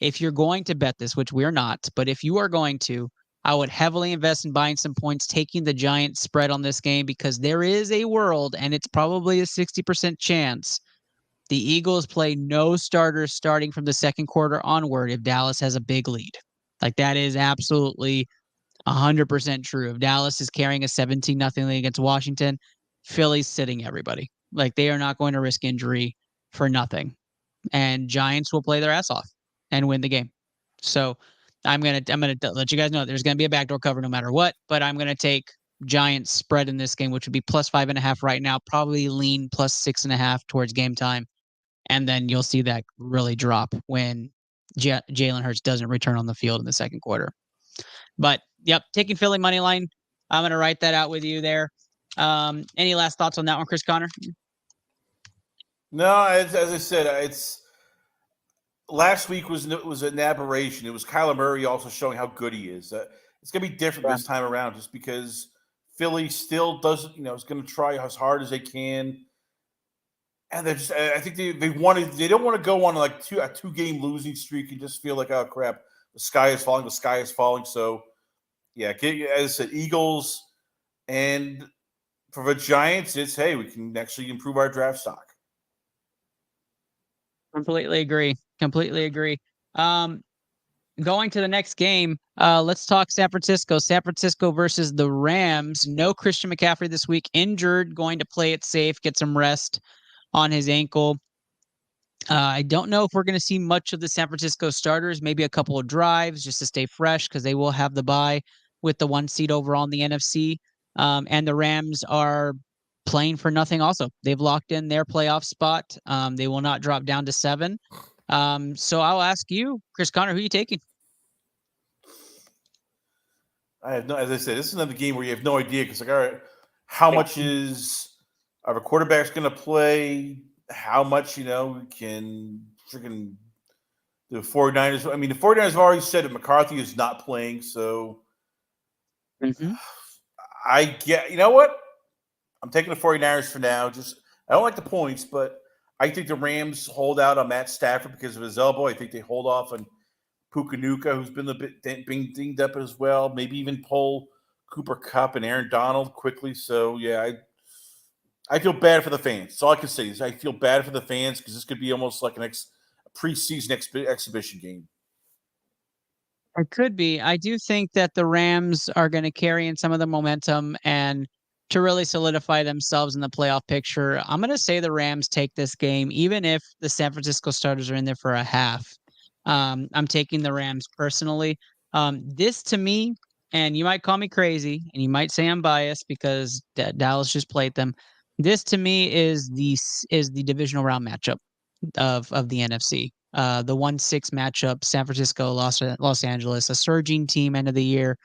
if you're going to bet this, which we're not, but if you are going to, I would heavily invest in buying some points, taking the Giants spread on this game, because there is a world, and it's probably a 60% chance, the Eagles play no starters starting from the second quarter onward if Dallas has a big lead. Like, that is absolutely 100% true. If Dallas is carrying a 17-0 lead against Washington, Philly's sitting everybody. Like, they are not going to risk injury for nothing. And Giants will play their ass off and win the game. So I'm gonna let you guys know there's gonna be a backdoor cover no matter what, but I'm gonna take Giants spread in this game, which would be plus 5.5 right now, probably lean plus 6.5 towards game time. And then you'll see that really drop when Jalen Hurts doesn't return on the field in the second quarter. But yep, taking Philly money line. I'm gonna write that out with you there. Any last thoughts on that one, Chris Connor? No, as I said, it's last week was an aberration. It was Kyler Murray also showing how good he is. It's going to be different this time around, just because Philly still doesn't, is going to try as hard as they can, and I think they don't want to go on like a 2-game losing streak and just feel like, oh crap, the sky is falling. So yeah, as I said, Eagles, and for the Giants, it's hey, we can actually improve our draft stock. Completely agree. Going to the next game, let's talk San Francisco. San Francisco versus the Rams. No Christian McCaffrey this week. Injured, going to play it safe, get some rest on his ankle. I don't know if we're going to see much of the San Francisco starters, maybe a couple of drives just to stay fresh because they will have the bye with the 1 seed overall in the NFC. And the Rams are playing for nothing also. They've locked in their playoff spot. They will not drop down to 7. So I'll ask you, Chris Connor, who are you taking? As I said, this is another game where you have no idea because, all right, how much are the quarterbacks going to play? How much, can freaking the 49ers? I mean, the 49ers have already said that McCarthy is not playing, so I get, you know what? I'm taking the 49ers for now. I don't like the points, but I think the Rams hold out on Matt Stafford because of his elbow. I think they hold off on Puka Nacua, who's been being dinged up as well. Maybe even pull Cooper Kupp and Aaron Donald quickly. So, yeah, I feel bad for the fans. That's all I can say is I feel bad for the fans because this could be almost like a preseason exhibition game. It could be. I do think that the Rams are going to carry in some of the momentum and to really solidify themselves in the playoff picture. I'm going to say the Rams take this game, even if the San Francisco starters are in there for a half. I'm taking the Rams personally. This to me, and you might call me crazy, and you might say I'm biased because Dallas just played them. This to me is the divisional round matchup of the NFC. The 1-6 matchup, San Francisco, Los Angeles, a surging team end of the year,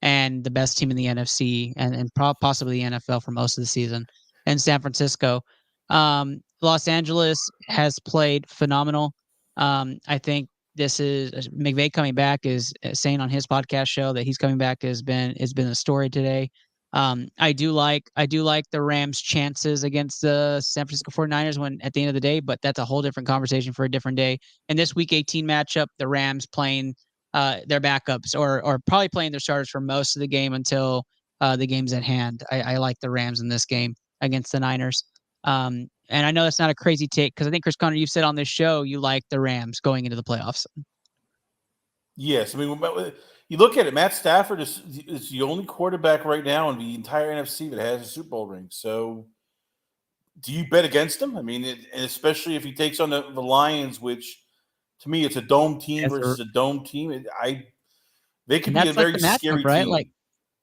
and the best team in the NFC and possibly the NFL for most of the season. And San Francisco, Los Angeles has played phenomenal. I think this is McVay coming back is saying on his podcast show that he's coming back has been a story today. I do like the Rams' chances against the San Francisco 49ers when at the end of the day, but that's a whole different conversation for a different day. In this Week 18 matchup, the Rams playing their backups or probably playing their starters for most of the game until the game's at hand. I like the Rams in this game against the Niners. And I know that's not a crazy take because I think, Chris Conner, you've said on this show you like the Rams going into the playoffs. Yes. I mean, you look at it, Matt Stafford is the only quarterback right now in the entire NFC that has a Super Bowl ring. So do you bet against him? I mean, and especially if he takes on the Lions, which to me, it's a dome team versus a dome team. They could be a very scary right? team. Like,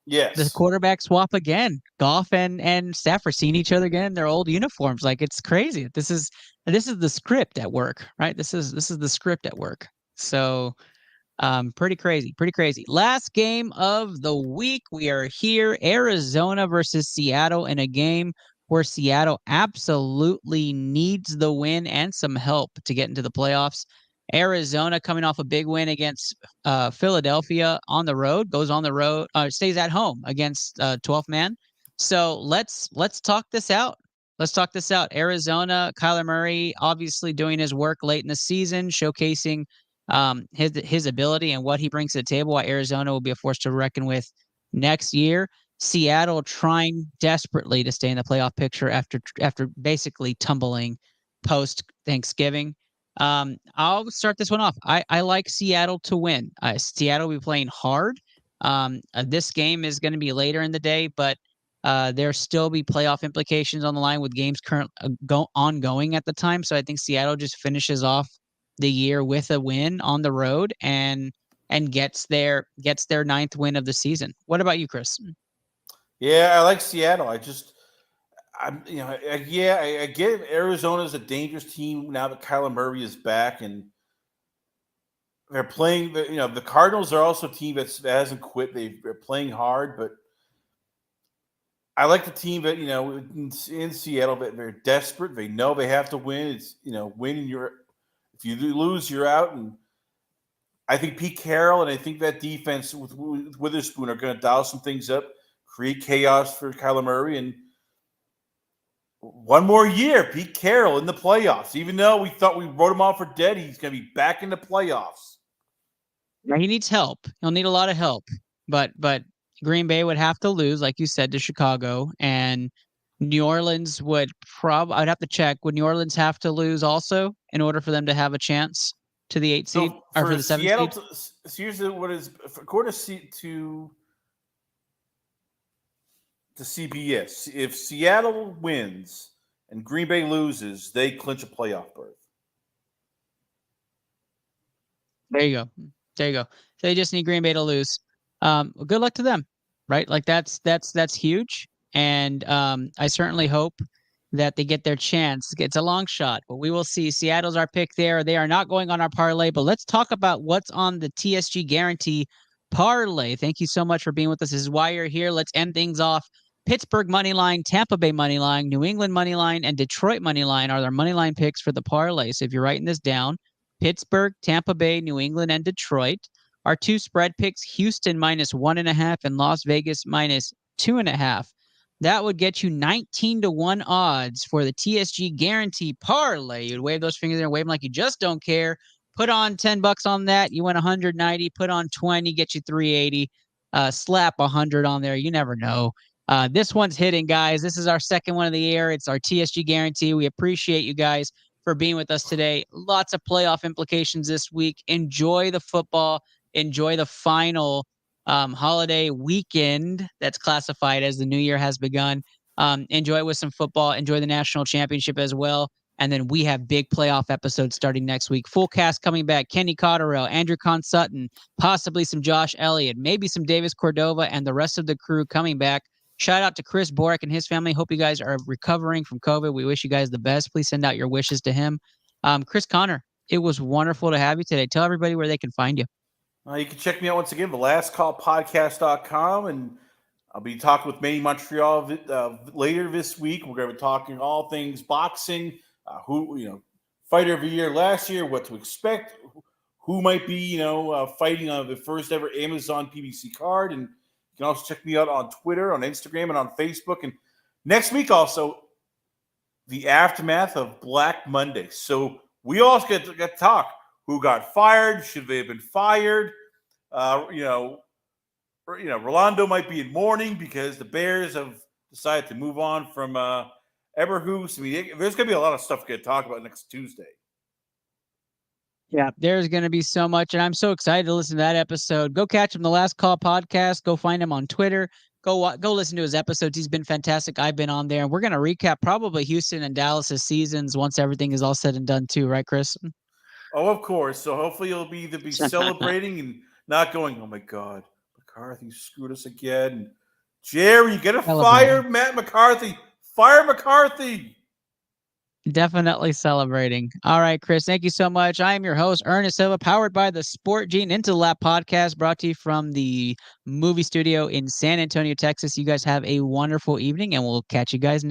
yes. The quarterback swap again. Goff and Stafford seeing each other again in their old uniforms. Like, it's crazy. This is the script at work, right? This is the script at work. So pretty crazy. Last game of the week. We are here. Arizona versus Seattle in a game where Seattle absolutely needs the win and some help to get into the playoffs. Arizona coming off a big win against Philadelphia on the road, goes on the road, stays at home against 12th man. So let's talk this out. Arizona, Kyler Murray obviously doing his work late in the season, showcasing his ability and what he brings to the table, while Arizona will be a force to reckon with next year. Seattle trying desperately to stay in the playoff picture after basically tumbling post Thanksgiving. I'll start this one off. I like Seattle to win. Seattle will be playing hard. This game is going to be later in the day, but there still be playoff implications on the line with games ongoing at the time. So I think Seattle just finishes off the year with a win on the road and gets their ninth win of the season. What about you, Chris? Yeah, I like Seattle. I get it. Arizona's a dangerous team now that Kyler Murray is back, and they're playing. The Cardinals are also a team that hasn't quit. They're playing hard, but I like the team that in Seattle that they're desperate. They know they have to win. It's winning. If you lose, you're out. And I think Pete Carroll and I think that defense with Witherspoon are going to dial some things up, create chaos for Kyler Murray, and one more year, Pete Carroll in the playoffs. Even though we thought we wrote him off for dead, he's going to be back in the playoffs. Now, he needs help. He'll need a lot of help. But Green Bay would have to lose, like you said, to Chicago, and New Orleans would I'd have to check. Would New Orleans have to lose also in order for them to have a chance to the 8 seed or for the 7 seed? Here's what is according to CBS. If Seattle wins and Green Bay loses, they clinch a playoff berth. There you go. So they just need Green Bay to lose. Good luck to them, right? Like that's huge. And I certainly hope that they get their chance. It's a long shot, but we will see. Seattle's our pick there. They are not going on our parlay, but let's talk about what's on the TSG Guarantee parlay. Thank you so much for being with us. This is why you're here. Let's end things off. Pittsburgh money line, Tampa Bay money line, New England money line, and Detroit money line are their money line picks for the parlay. So if you're writing this down, Pittsburgh, Tampa Bay, New England, and Detroit. Our two spread picks, Houston -1.5 and Las Vegas -2.5. That would get you 19-1 odds for the TSG Guarantee parlay. You'd wave those fingers there, wave them like you just don't care. Put on $10 on that, you win 190. Put on 20, get you 380. slap 100 on there. You never know. This one's hitting, guys. This is our second one of the year. It's our TSG guarantee. We appreciate you guys for being with us today. Lots of playoff implications this week. Enjoy the football. Enjoy the final holiday weekend that's classified as the new year has begun. Enjoy it with some football. Enjoy the national championship as well. And then we have big playoff episodes starting next week. Full cast coming back. Kenny Cotterill, Andrew Con-Sutton, possibly some Josh Elliott, maybe some Davis Cordova, and the rest of the crew coming back. Shout out to Chris Borick and his family. Hope you guys are recovering from COVID. We wish you guys the best. Please send out your wishes to him. Chris Connor, it was wonderful to have you today. Tell everybody where they can find you. You can check me out once again, thelastcallpodcast.com, and I'll be talking with Manny Montreal later this week. We're going to be talking all things boxing, fighter of the year last year, what to expect, who might be, fighting on the first ever Amazon PBC card. And you can also check me out on Twitter, on Instagram, and on Facebook. And next week also, the aftermath of Black Monday. So we also get to talk. Who got fired? Should they have been fired? Rolando might be in mourning because the Bears have decided to move on from Eberhus. I mean, there's going to be a lot of stuff to talk about next Tuesday. Yeah, there's going to be so much, and I'm so excited to listen to that episode. Go catch him, the Last Call podcast. Go find him on Twitter. Go listen to his episodes. He's been fantastic. I've been on there, and we're going to recap probably Houston and Dallas's seasons once everything is all said and done too, right, Chris? Oh, of course. So hopefully you'll be celebrating and not going, oh my God, McCarthy screwed us again. Jerry, you got to fire Matt McCarthy. Fire McCarthy. Definitely celebrating. All right, Chris, thank you so much. I am your host, Ernest Silva, powered by the Sport Gene Into the Lap podcast, brought to you from the movie studio in San Antonio, Texas. You guys have a wonderful evening, and we'll catch you guys next.